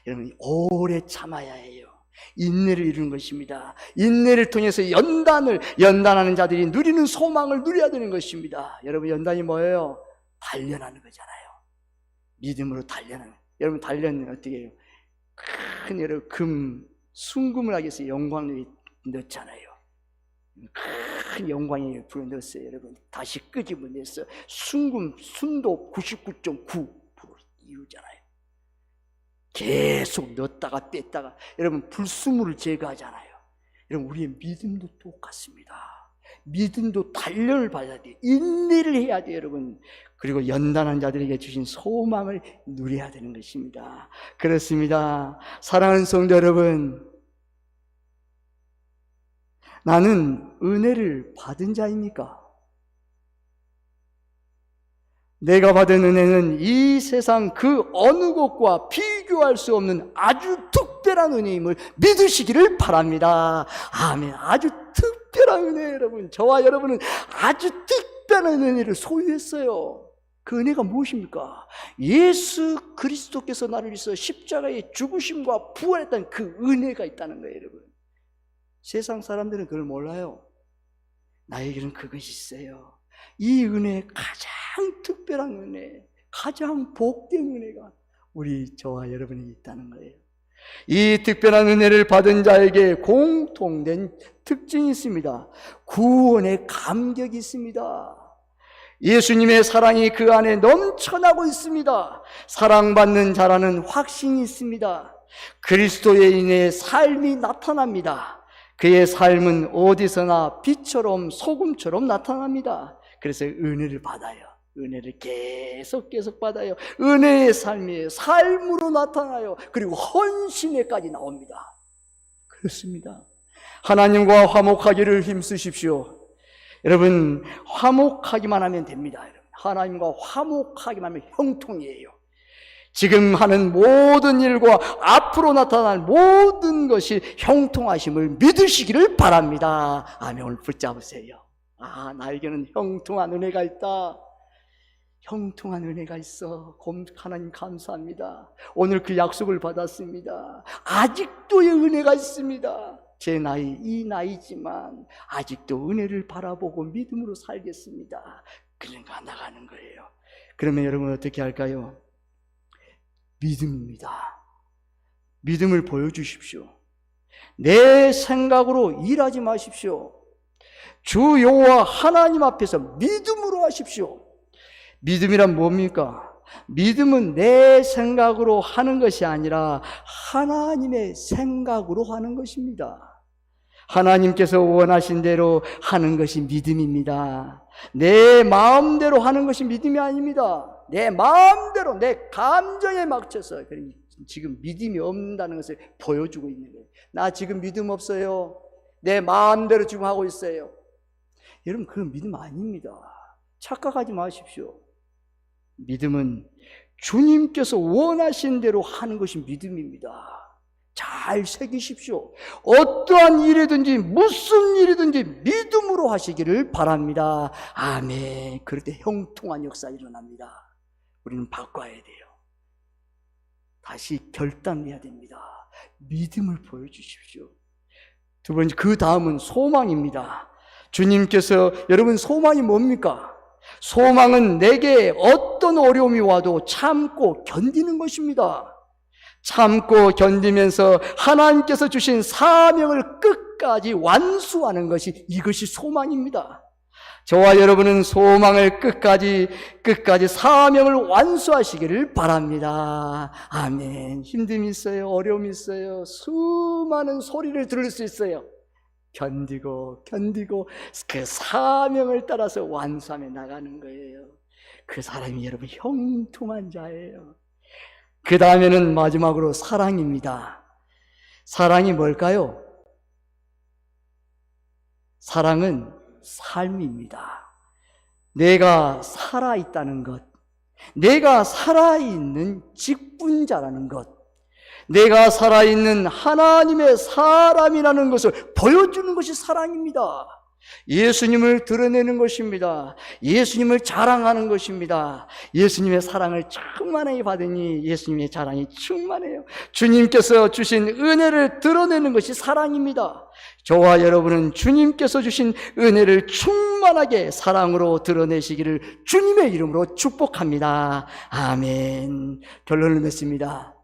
여러분, 오래 참아야 해요. 인내를 이루는 것입니다. 인내를 통해서 연단하는 자들이 누리는 소망을 누려야 되는 것입니다. 여러분, 연단이 뭐예요? 단련하는 거잖아요. 믿음으로 단련하는. 여러분, 단련은 어떻게 해요? 큰 여러분 순금을 하기 위해서 영광을 넣잖아요. 큰 영광에 불어 넣었어요. 여러분, 다시 끄집어내서 순도 99.9% 이루잖아요. 계속 넣었다가 뺐다가. 여러분, 불순물을 제거하잖아요. 여러분, 우리의 믿음도 똑같습니다. 믿음도 단련을 받아야 돼요. 인내를 해야 돼요, 여러분. 그리고 연단한 자들에게 주신 소망을 누려야 되는 것입니다. 그렇습니다. 사랑하는 성도 여러분, 나는 은혜를 받은 자입니까? 내가 받은 은혜는 이 세상 그 어느 것과 비교할 수 없는 아주 특별한 은혜임을 믿으시기를 바랍니다. 아멘. 아주 특별한 은혜, 여러분. 저와 여러분은 아주 특별한 은혜를 소유했어요. 그 은혜가 무엇입니까? 예수 그리스도께서 나를 위해서 십자가의 죽으심과 부활했다는 그 은혜가 있다는 거예요, 여러분. 세상 사람들은 그걸 몰라요. 나에게는 그것이 있어요. 이 은혜, 가장 특별한 은혜, 가장 복된 은혜가 저와 여러분이 있다는 거예요. 이 특별한 은혜를 받은 자에게 공통된 특징이 있습니다. 구원의 감격이 있습니다. 예수님의 사랑이 그 안에 넘쳐나고 있습니다. 사랑받는 자라는 확신이 있습니다. 그리스도인의 삶이 나타납니다. 그의 삶은 어디서나 빛처럼 소금처럼 나타납니다. 그래서 은혜를 받아요. 은혜를 계속 받아요. 은혜의 삶이에요. 삶으로 나타나요. 그리고 헌신에까지 나옵니다. 그렇습니다. 하나님과 화목하기를 힘쓰십시오. 여러분, 화목하기만 하면 됩니다. 여러분, 하나님과 화목하기만 하면 형통이에요. 지금 하는 모든 일과 앞으로 나타날 모든 것이 형통하심을 믿으시기를 바랍니다. 아멘. 오늘 붙잡으세요. 나에게는 형통한 은혜가 있다. 형통한 은혜가 있어. 하나님 감사합니다. 오늘 그 약속을 받았습니다. 아직도의 은혜가 있습니다. 제 나이, 이 나이지만 아직도 은혜를 바라보고 믿음으로 살겠습니다. 그런가 나가는 거예요. 그러면 여러분 어떻게 할까요? 믿음입니다. 믿음을 보여주십시오. 내 생각으로 일하지 마십시오. 주 여호와 하나님 앞에서 믿음으로 하십시오. 믿음이란 뭡니까? 믿음은 내 생각으로 하는 것이 아니라 하나님의 생각으로 하는 것입니다. 하나님께서 원하신 대로 하는 것이 믿음입니다. 내 마음대로 하는 것이 믿음이 아닙니다. 내 마음대로, 내 감정에 맞춰서. 지금 믿음이 없다는 것을 보여주고 있는 거예요. 나 지금 믿음 없어요. 내 마음대로 지금 하고 있어요. 여러분, 그건 믿음 아닙니다. 착각하지 마십시오. 믿음은 주님께서 원하신 대로 하는 것이 믿음입니다. 잘 새기십시오. 어떠한 일이든지 무슨 일이든지 믿음으로 하시기를 바랍니다. 아멘. 그럴 때 형통한 역사 일어납니다. 우리는 바꿔야 돼요. 다시 결단해야 됩니다. 믿음을 보여주십시오. 두 번째, 그 다음은 소망입니다. 주님께서, 여러분, 소망이 뭡니까? 소망은 내게 어떤 어려움이 와도 참고 견디는 것입니다. 참고 견디면서 하나님께서 주신 사명을 끝까지 완수하는 것이, 이것이 소망입니다. 저와 여러분은 소망을 끝까지 사명을 완수하시기를 바랍니다. 아멘. 힘듦이 있어요. 어려움이 있어요. 수많은 소리를 들을 수 있어요. 견디고 그 사명을 따라서 완수하며 나가는 거예요. 그 사람이 여러분 형통한 자예요. 그 다음에는 마지막으로 사랑입니다. 사랑이 뭘까요? 사랑은 삶입니다. 내가 살아있다는 것, 내가 살아있는 직분자라는 것, 내가 살아있는 하나님의 사람이라는 것을 보여주는 것이 사랑입니다. 예수님을 드러내는 것입니다. 예수님을 자랑하는 것입니다. 예수님의 사랑을 충만하게 받으니 예수님의 자랑이 충만해요. 주님께서 주신 은혜를 드러내는 것이 사랑입니다. 저와 여러분은 주님께서 주신 은혜를 충만하게 사랑으로 드러내시기를 주님의 이름으로 축복합니다. 아멘. 결론을 맺습니다.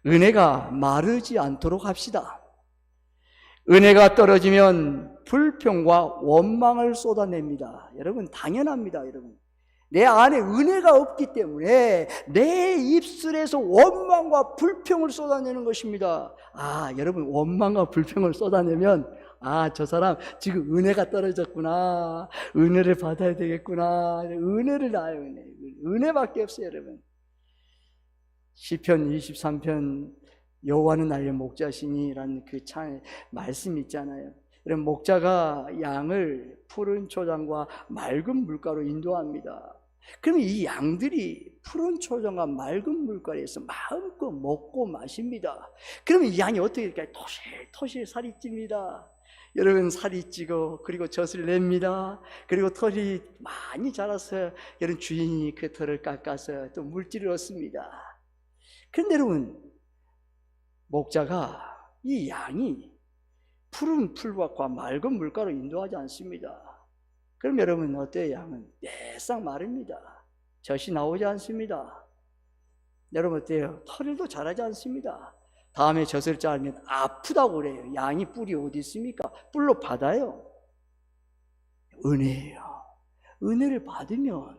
은혜가 마르지 않도록 합시다. 은혜가 떨어지면 불평과 원망을 쏟아냅니다. 여러분, 당연합니다. 여러분, 내 안에 은혜가 없기 때문에 내 입술에서 원망과 불평을 쏟아내는 것입니다. 여러분, 원망과 불평을 쏟아내면 저 사람 지금 은혜가 떨어졌구나, 은혜를 받아야 되겠구나. 은혜를 낳아요. 은혜밖에 없어요. 여러분, 시편 23편 여호와는 나의 목자시니라는 그 말씀이 있잖아요. 이런 목자가 양을 푸른 초장과 맑은 물가로 인도합니다. 그러면 이 양들이 푸른 초장과 맑은 물가에서 마음껏 먹고 마십니다. 그러면 이 양이 어떻게 될까요? 토실토실 살이 찝니다. 여러분, 살이 찌고 그리고 젖을 냅니다. 그리고 털이 많이 자라서 여러분, 주인이 그 털을 깎아서 또 물질을 얻습니다. 그런데 여러분, 목자가 이 양이 푸른 풀밭과 맑은 물가로 인도하지 않습니다. 그럼 여러분, 어때요? 양은 내싹 마릅니다. 젖이 나오지 않습니다. 여러분, 어때요? 털도 자라지 않습니다. 다음에 젖을 짜면 아프다고 그래요. 양이 뿔이 어디 있습니까? 뿔로 받아요. 은혜예요. 은혜를 받으면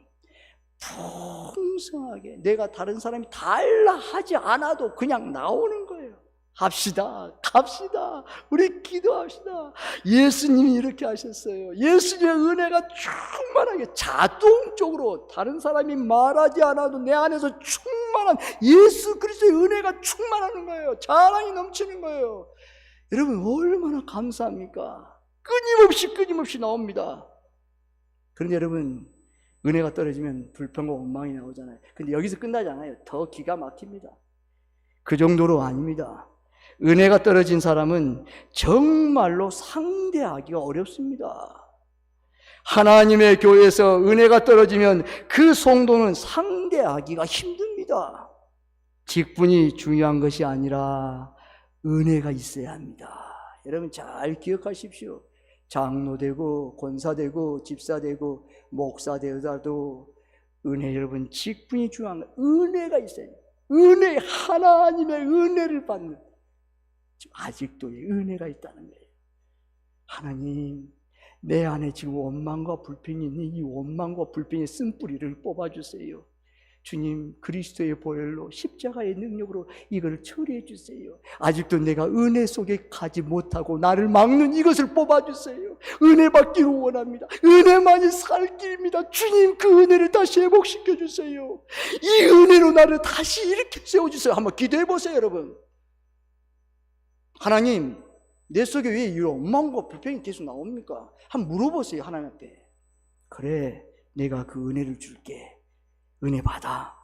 풍성하게, 내가 다른 사람이 달라 하지 않아도 그냥 나오는 거예요. 합시다. 갑시다. 우리 기도합시다. 예수님이 이렇게 하셨어요. 예수님의 은혜가 충만하게 자동적으로 다른 사람이 말하지 않아도 내 안에서 충만한 예수 그리스도의 은혜가 충만하는 거예요. 자랑이 넘치는 거예요. 여러분, 얼마나 감사합니까? 끊임없이 나옵니다. 그런데 여러분, 은혜가 떨어지면 불평과 원망이 나오잖아요. 근데 여기서 끝나지 않아요. 더 기가 막힙니다. 그 정도로 아닙니다. 은혜가 떨어진 사람은 정말로 상대하기가 어렵습니다. 하나님의 교회에서 은혜가 떨어지면 그 성도는 상대하기가 힘듭니다. 직분이 중요한 것이 아니라 은혜가 있어야 합니다. 여러분, 잘 기억하십시오. 장로 되고 권사 되고 집사 되고 목사 되어도 은혜, 여러분, 직분이 중요한 거예요. 은혜가 있어요. 은혜, 하나님의 은혜를 받는, 아직도 은혜가 있다는 거예요. 하나님, 내 안에 지금 원망과 불평이 있는 이 원망과 불평의 쓴뿌리를 뽑아주세요. 주님, 그리스도의 보혈로 십자가의 능력으로 이걸 처리해 주세요. 아직도 내가 은혜 속에 가지 못하고 나를 막는 이것을 뽑아주세요. 은혜 받기를 원합니다. 은혜만이 살 길입니다. 주님, 그 은혜를 다시 회복시켜 주세요. 이 은혜로 나를 다시 이렇게 세워주세요. 한번 기도해 보세요. 여러분, 하나님, 내 속에 왜 이런 원망과 불평이 계속 나옵니까? 한번 물어보세요. 하나님 앞에. 그래, 내가 그 은혜를 줄게. 은혜 받아.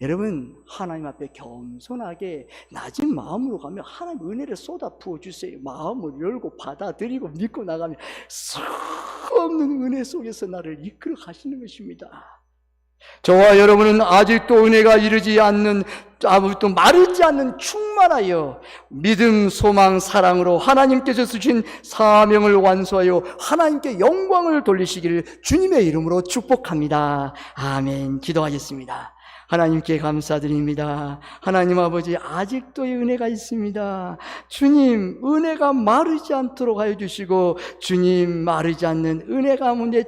여러분, 하나님 앞에 겸손하게 낮은 마음으로 가면 하나님 은혜를 쏟아 부어주세요. 마음을 열고 받아들이고 믿고 나가면 수없는 은혜 속에서 나를 이끌어 가시는 것입니다. 저와 여러분은 아직도 은혜가 이르지 않는, 아무것도 마르지 않는 충만하여 믿음, 소망, 사랑으로 하나님께서 주신 사명을 완수하여 하나님께 영광을 돌리시기를 주님의 이름으로 축복합니다. 아멘. 기도하겠습니다. 하나님께 감사드립니다. 하나님 아버지, 아직도의 은혜가 있습니다. 주님, 은혜가 마르지 않도록 하여 주시고, 주님, 마르지 않는 은혜 가운데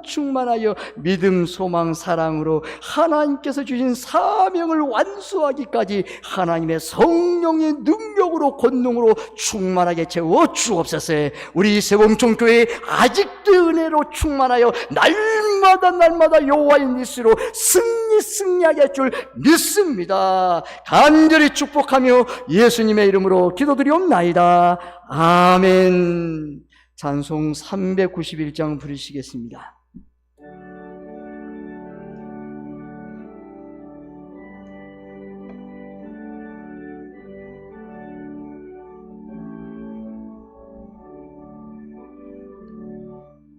충만하여 믿음, 소망, 사랑으로 하나님께서 주신 사명을 완수하기까지 하나님의 성령의 능력으로, 권능으로 충만하게 채워 주옵소서. 우리 세봉촌교회 아직도 은혜로 충만하여 날마다 여호와의 니스로 승리하게 할 줄 믿습니다. 간절히 축복하며 예수님의 이름으로 기도드리옵나이다. 아멘. 찬송 391장 부르시겠습니다.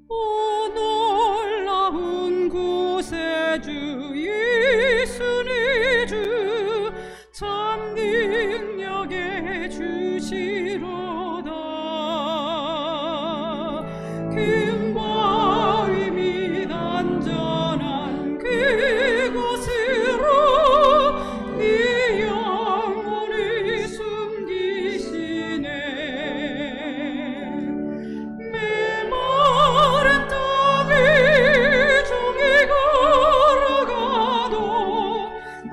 오 놀라운 구세주 예수님 주 참 능력의 주시로다. 금과 및 안전한 그곳으로 네 영혼을 숨기시네. 메마른 땅을 종이 걸어가도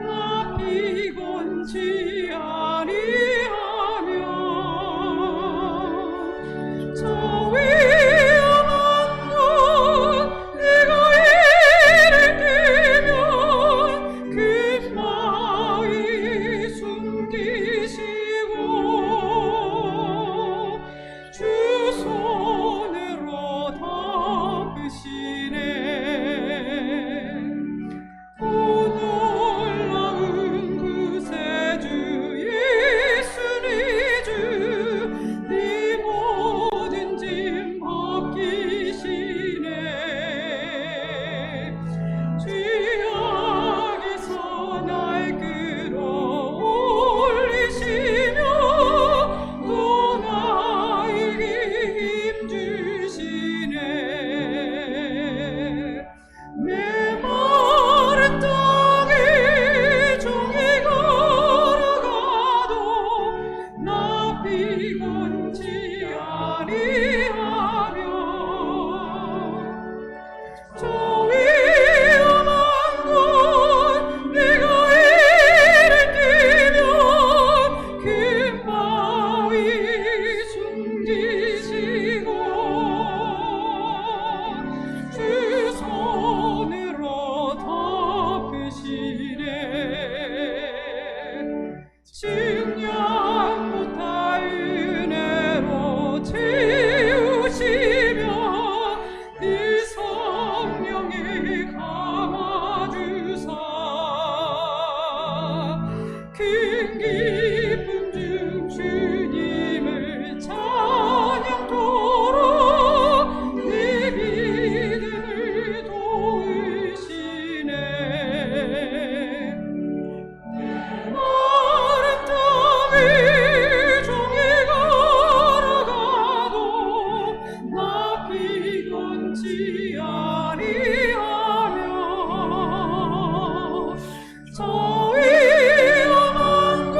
나 피곤치 아니하며 저 위험한 곳 내가 이를 뛰면 금마히 숨기시고 주 손으로 덮으시네. 오 놀라운 구세주 예수님 주 네 모든 짐 벗기시네. 죄악에서 날 끌어올리시며 또 나에게 힘 주시네. 메마른 땅에 종이 걸어가도 나 피곤치 아니하며 저 위험한 곳 내가 이를 뛰면 금바위 숨기시고 주 손으로 덮으시네. 증량 못할 은혜로 채우시며 네 성령에 감아주사 큰 기쁨 중 주님을 찬양토록 내 믿음을 도우시네. 마른 땅에 종이 걸어가도 나 피곤치 아니하며 저 위험한 곳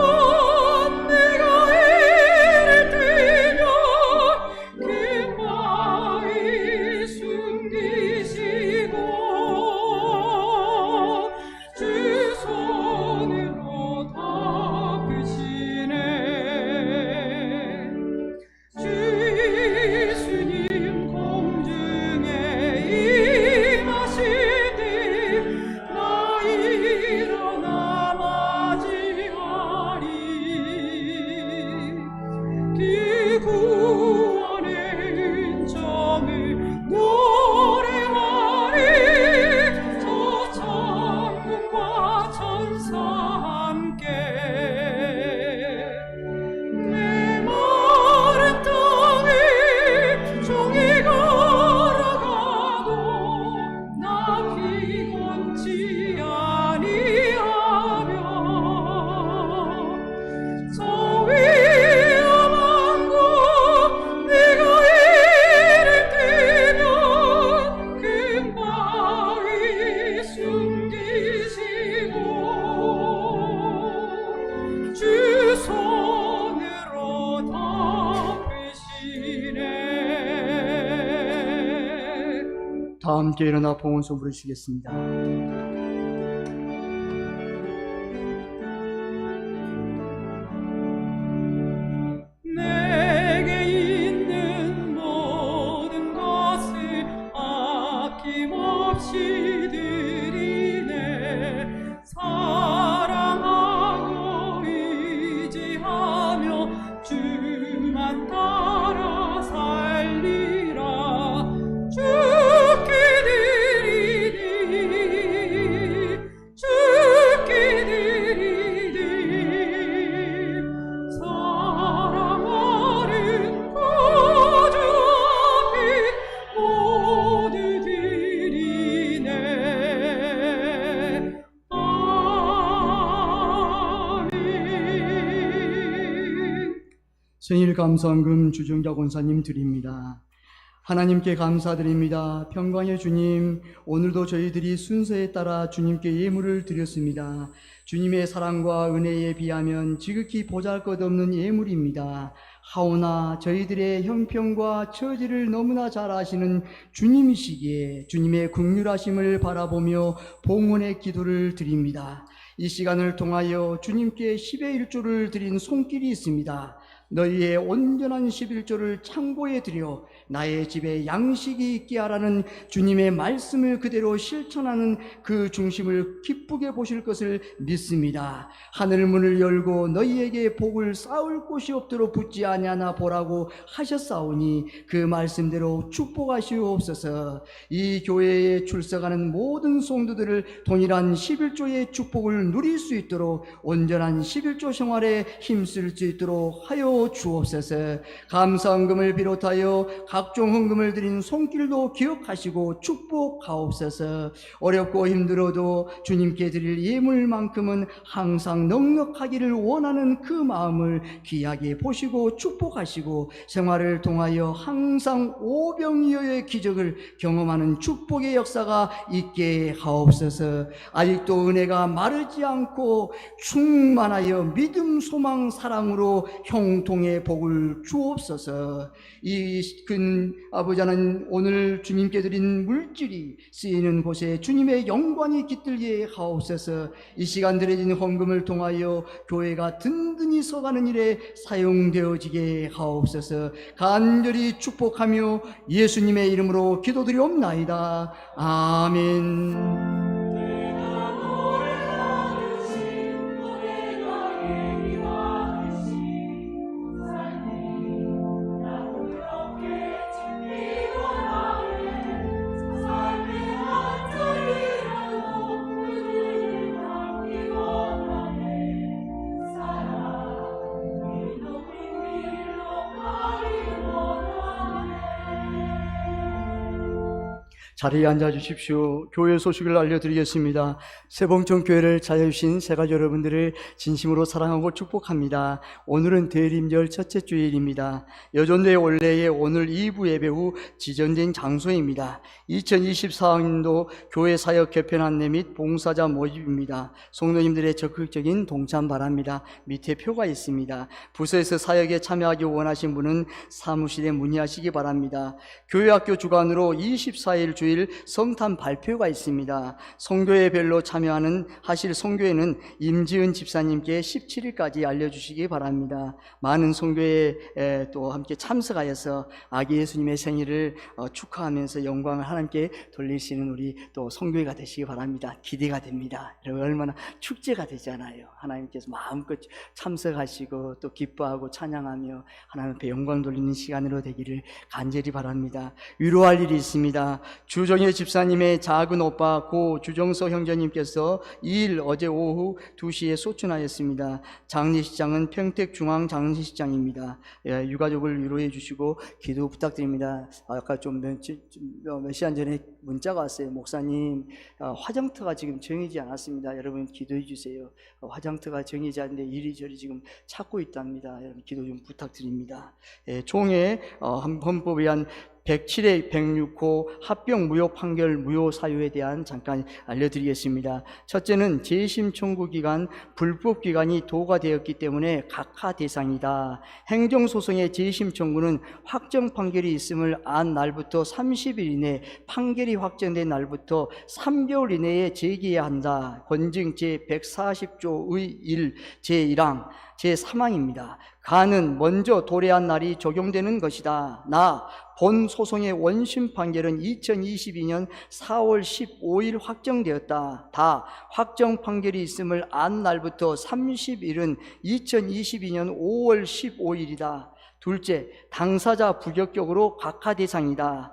다 함께 일어나 봉헌소 부르시겠습니다. 내게 있는 모든 것을 아낌없이 드리네. 사랑하고 의지하며 주만 따라 살리라. 주께 드리니 주께 드리니 사랑 어린 구주 앞에 모두 드리네. 아멘. 생일 감사헌금 주정자 권사님 드립니다. 하나님께 감사드립니다. 평강의 주님, 오늘도 저희들이 순서에 따라 주님께 예물을 드렸습니다. 주님의 사랑과 은혜에 비하면 지극히 보잘것없는 예물입니다. 하오나 저희들의 형편과 처지를 너무나 잘 아시는 주님이시기에 주님의 긍휼하심을 바라보며 봉헌의 기도를 드립니다. 이 시간을 통하여 주님께 10의 1조를 드린 손길이 있습니다. 너희의 온전한 11조를 창고에 들여 나의 집에 양식이 있게 하라는 주님의 말씀을 그대로 실천하는 그 중심을 기쁘게 보실 것을 믿습니다. 하늘 문을 열고 너희에게 복을 쌓을 곳이 없도록 붙지 아니하나 보라고 하셨사오니 그 말씀대로 축복하시옵소서. 이 교회에 출석하는 모든 성도들을 동일한 11조의 축복을 누릴 수 있도록 온전한 11조 생활에 힘쓸 수 있도록 하여 주옵소서. 감사헌금을 비롯하여 각종 헌금을 드린 손길도 기억하시고 축복하옵소서. 어렵고 힘들어도 주님께 드릴 예물만큼은 항상 넉넉하기를 원하는 그 마음을 귀하게 보시고 축복하시고 생활을 통하여 항상 오병이어의 기적을 경험하는 축복의 역사가 있게 하옵소서. 아직도 은혜가 마르지 않고 충만하여 믿음, 소망, 사랑으로 형통의 복을 주옵소서. 이 큰 아버지는 오늘 주님께 드린 물질이 쓰이는 곳에 주님의 영광이 깃들게 하옵소서. 이 시간 드려진 헌금을 통하여 교회가 든든히 서가는 일에 사용되어지게 하옵소서. 간절히 축복하며 예수님의 이름으로 기도드리옵나이다. 아멘. 자리에 앉아 주십시오. 교회 소식을 알려드리겠습니다. 세봉천 교회를 찾아주신 새가족 여러분들을 진심으로 사랑하고 축복합니다. 오늘은 대림절 첫째 주일입니다. 여전대 원래의 오늘 2부 예배 후 지정된 장소입니다. 2024학년도 교회 사역 개편 안내 및 봉사자 모집입니다. 성도님들의 적극적인 동참 바랍니다. 밑에 표가 있습니다. 부서에서 사역에 참여하기 원하신 분은 사무실에 문의하시기 바랍니다. 교회학교 주관으로 24일 주일 성탄 발표가 있습니다. 성교회별로 하실 성교회는 임지은 집사님께 17일까지 알려주시기 바랍니다. 많은 성교회에 또 함께 참석하여서 아기 예수님의 생일을 축하하면서 영광을 하나님께 돌리시는 우리 또 성교회가 되시기 바랍니다. 기대가 됩니다. 여러분 얼마나 축제가 되잖아요. 하나님께서 마음껏 참석하시고 또 기뻐하고 찬양하며 하나님 앞에 영광 돌리는 시간으로 되기를 간절히 바랍니다. 위로할 일이 있습니다. 주정혜 집사님의 작은 오빠 고 주정서 형제님께서 2일 어제 오후 2시에 소천하였습니다. 장례식장은 평택중앙 장례식장입니다. 유가족을 위로해 주시고 기도 부탁드립니다. 아까 몇 시간 전에 문자가 왔어요. 목사님, 화장터가 지금 정해지지 않았습니다. 여러분 기도해 주세요. 화장터가 정해지지 않는데 이리저리 지금 찾고 있답니다. 여러분 기도 좀 부탁드립니다. 총회 헌법에 의한 107회 106호 합병 무효 판결 무효 사유에 대한 잠깐 알려드리겠습니다. 첫째는 재심 청구 기간, 불법 기간이 도가 되었기 때문에 각하 대상이다. 행정소송의 재심 청구는 확정 판결이 있음을 안 날부터 30일 이내, 판결이 확정된 날부터 3개월 이내에 제기해야 한다. 권증 제140조의 1, 제1항, 제3항입니다. 가는 먼저 도래한 날이 적용되는 것이다. 본 소송의 원심 판결은 2022년 4월 15일 확정되었다. 확정 판결이 있음을 안 날부터 30일은 2022년 5월 15일이다. 둘째, 당사자 부격격으로 각하 대상이다.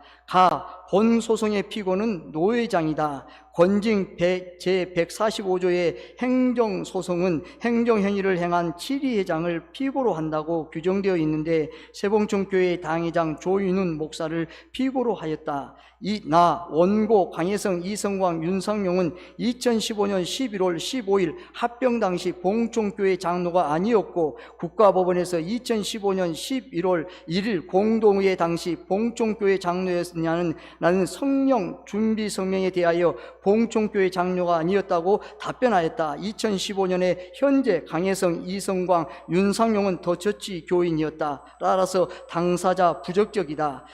본 소송의 피고는 노회장이다. 권징 제145조의 행정소송은 행정행위를 행한 지리회장을 피고로 한다고 규정되어 있는데 세봉천교회 당회장 조윤훈 목사를 피고로 하였다. 원고 강혜성, 이성광, 윤상용은 2015년 11월 15일 합병 당시 봉천교회 장로가 아니었고 국가법원에서 2015년 11월 1일 공동의회 당시 봉천교회 장로였느냐는 나는 성령 준비 성명에 대하여 봉천교회 장로가 아니었다고 답변하였다. 2015년에 현재 강혜성, 이성광, 윤상용은 더처치 교인이었다. 따라서 당사자 부적격이다.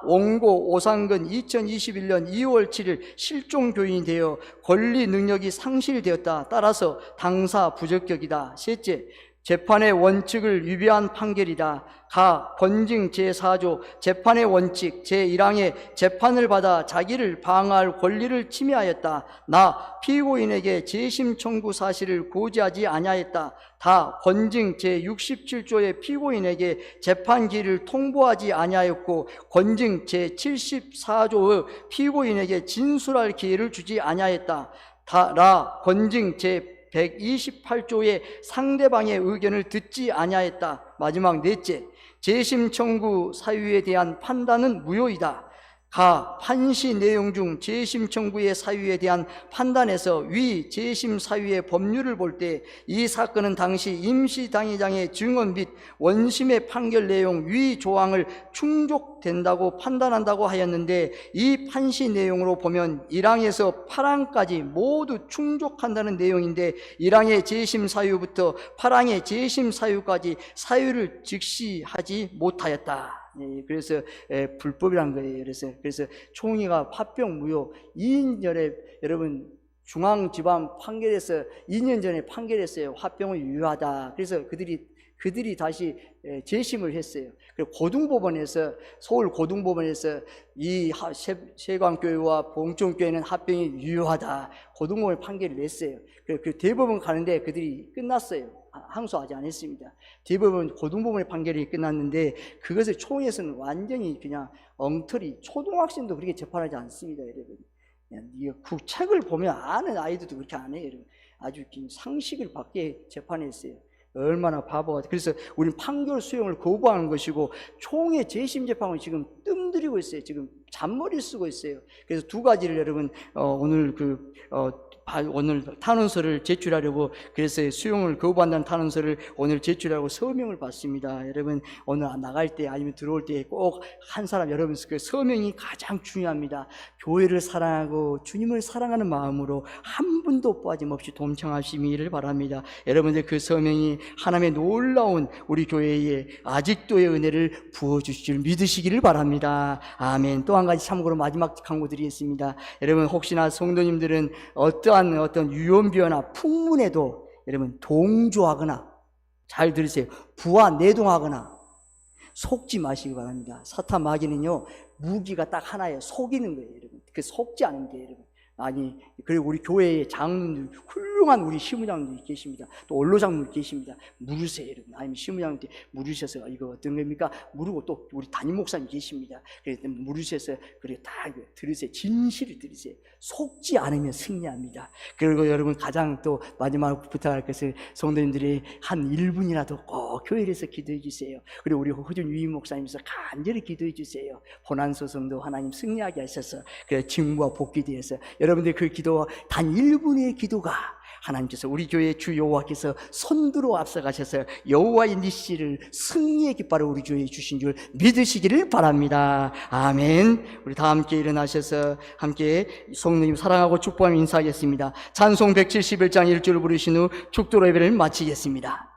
원고 오상근 2021년 2월 7일 실종 교인이 되어 권리 능력이 상실되었다. 따라서 당사 부적격이다. 셋째, 재판의 원칙을 위배한 판결이다. 권징 제4조 재판의 원칙 제1항에 재판을 받아 자기를 방어할 권리를 침해하였다. 피고인에게 재심 청구 사실을 고지하지 아니하였다. 권징 제67조의 피고인에게 재판 기일을 통보하지 아니하였고 권징 제74조의 피고인에게 진술할 기회를 주지 아니하였다. 권징 제128조의 상대방의 의견을 듣지 아니하였다. 마지막 넷째, 재심 청구 사유에 대한 판단은 무효이다. 판시 내용 중 재심 청구의 사유에 대한 판단에서 위 재심 사유의 법률을 볼 때 이 사건은 당시 임시당회장의 증언 및 원심의 판결 내용 위 조항을 충족된다고 판단한다고 하였는데 이 판시 내용으로 보면 1항에서 8항까지 모두 충족한다는 내용인데 1항의 재심 사유부터 8항의 재심 사유까지 사유를 직시하지 못하였다. 그래서 불법이란 거예요. 그래서 총회가 합병 무효 2년 전에 여러분 중앙지방 판결에서 2년 전에 판결했어요. 합병은 유효하다. 그래서 그들이 다시 재심을 했어요. 그리고 고등법원에서 서울 고등법원에서 이 세광교회와 봉천교회는 합병이 유효하다. 고등법원 판결을 냈어요. 그 대법원 가는데 그들이 끝났어요. 항소하지 않았습니다. 대법원 고등법원의 판결이 끝났는데 그것을 총회에서는 완전히 그냥 엉터리, 초등학생도 그렇게 재판하지 않습니다, 여러분. 그 책을 보면 아는 아이들도 그렇게 안 해요, 여러분. 아주 상식을 밖에 재판했어요. 얼마나 바보가. 그래서 우리는 판결 수용을 거부하는 것이고 총회 재심 재판을 지금 뜸들이고 있어요. 지금 잔머리를 쓰고 있어요. 그래서 두 가지를 여러분 오늘 탄원서를 제출하려고 그래서 수용을 거부한다는 탄원서를 오늘 제출하고 서명을 받습니다. 여러분 오늘 나갈 때 아니면 들어올 때 꼭 한 사람 여러분 그 서명이 가장 중요합니다. 교회를 사랑하고 주님을 사랑하는 마음으로 한 분도 빠짐없이 동참하시기를 바랍니다. 여러분들 그 서명이 하나님의 놀라운 우리 교회에 아직도의 은혜를 부어주실 줄 믿으시기를 바랍니다. 아멘. 또 한 가지 참고로 마지막 강구 드리겠습니다. 여러분 혹시나 성도님들은 어떤 유언비어나 풍문에도 여러분 동조하거나 잘 들으세요. 부하 내동하거나 속지 마시기 바랍니다. 사탄 마귀는요 무기가 딱 하나예요. 속이는 거예요, 여러분. 그 속지 않으면 돼요, 여러분. 아니 그리고 우리 교회에 장로들 훌륭한 우리 시무장님들이 계십니다. 또 원로장님들 계십니다. 물으세요, 여러분. 아니면 시무장님한테 물으셔서 이거 어떤 겁니까? 물으고 또 우리 담임 목사님 계십니다. 그래서 물으셔서 그리고 다 들으세요. 진실을 들으세요. 속지 않으면 승리합니다. 그리고 여러분 가장 또 마지막으로 부탁할 것은 성도님들이 한 1분이라도 꼭 교회에서 기도해 주세요. 그리고 우리 허준 유임 목사님께서 간절히 기도해 주세요. 고난소송도 하나님 승리하게 하셔서 그래 징부와 복귀 대해서 여러분들 그 기도 단 1분의 기도가 하나님께서 우리 교회 주 여호와께서 선두로 앞서가셔서 여호와의 니시를 승리의 깃발을 우리 교회에 주신 줄 믿으시기를 바랍니다. 아멘. 우리 다 함께 일어나셔서 함께 성령님 사랑하고 축복하며 인사하겠습니다. 찬송 171장 1절을 부르신 후 축도 예배를 마치겠습니다.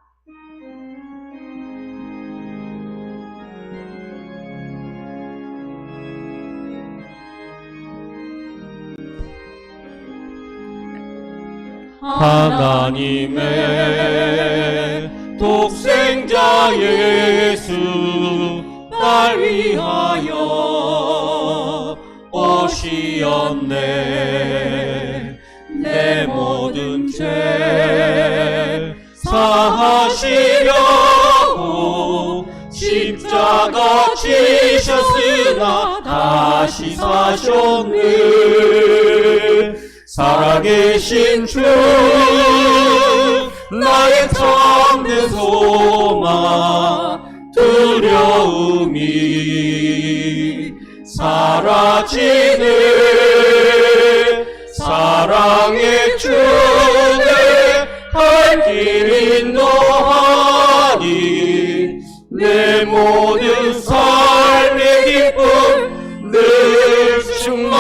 하나님의 독생자 예수 날 위하여 오시었네. 내 모든 죄 사하시려고 십자가 지셨으나 다시 사셨네. 살아계신 주 나의 참된 소망 두려움이 사라지네. 사랑의 주내 갈 길 인도하니 내 모든 삶의 기쁨 늘 충만하네.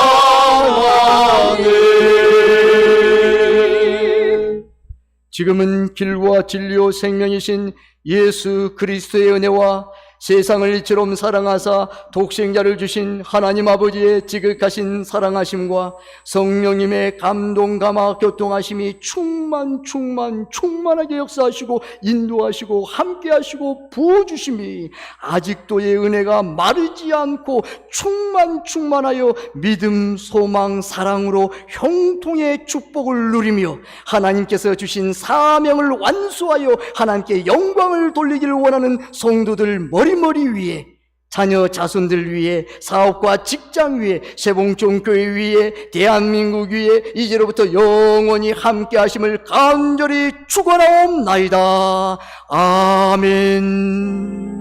지금은 길과 진리요 생명이신 예수 그리스도의 은혜와 세상을 이처럼 사랑하사 독생자를 주신 하나님 아버지의 지극하신 사랑하심과 성령님의 감동 감화 교통하심이 충만하게 역사하시고 인도하시고 함께하시고 부어주심이 아직도의 은혜가 마르지 않고 충만하여 믿음, 소망, 사랑으로 형통의 축복을 누리며 하나님께서 주신 사명을 완수하여 하나님께 영광을 돌리기를 원하는 성도들 머리 위에, 자녀 자손들 위에, 사업과 직장 위에, 세봉종교회 위에, 대한민국 위에 이제로부터 영원히 함께 하심을 간절히 축원하옵나이다. 아멘.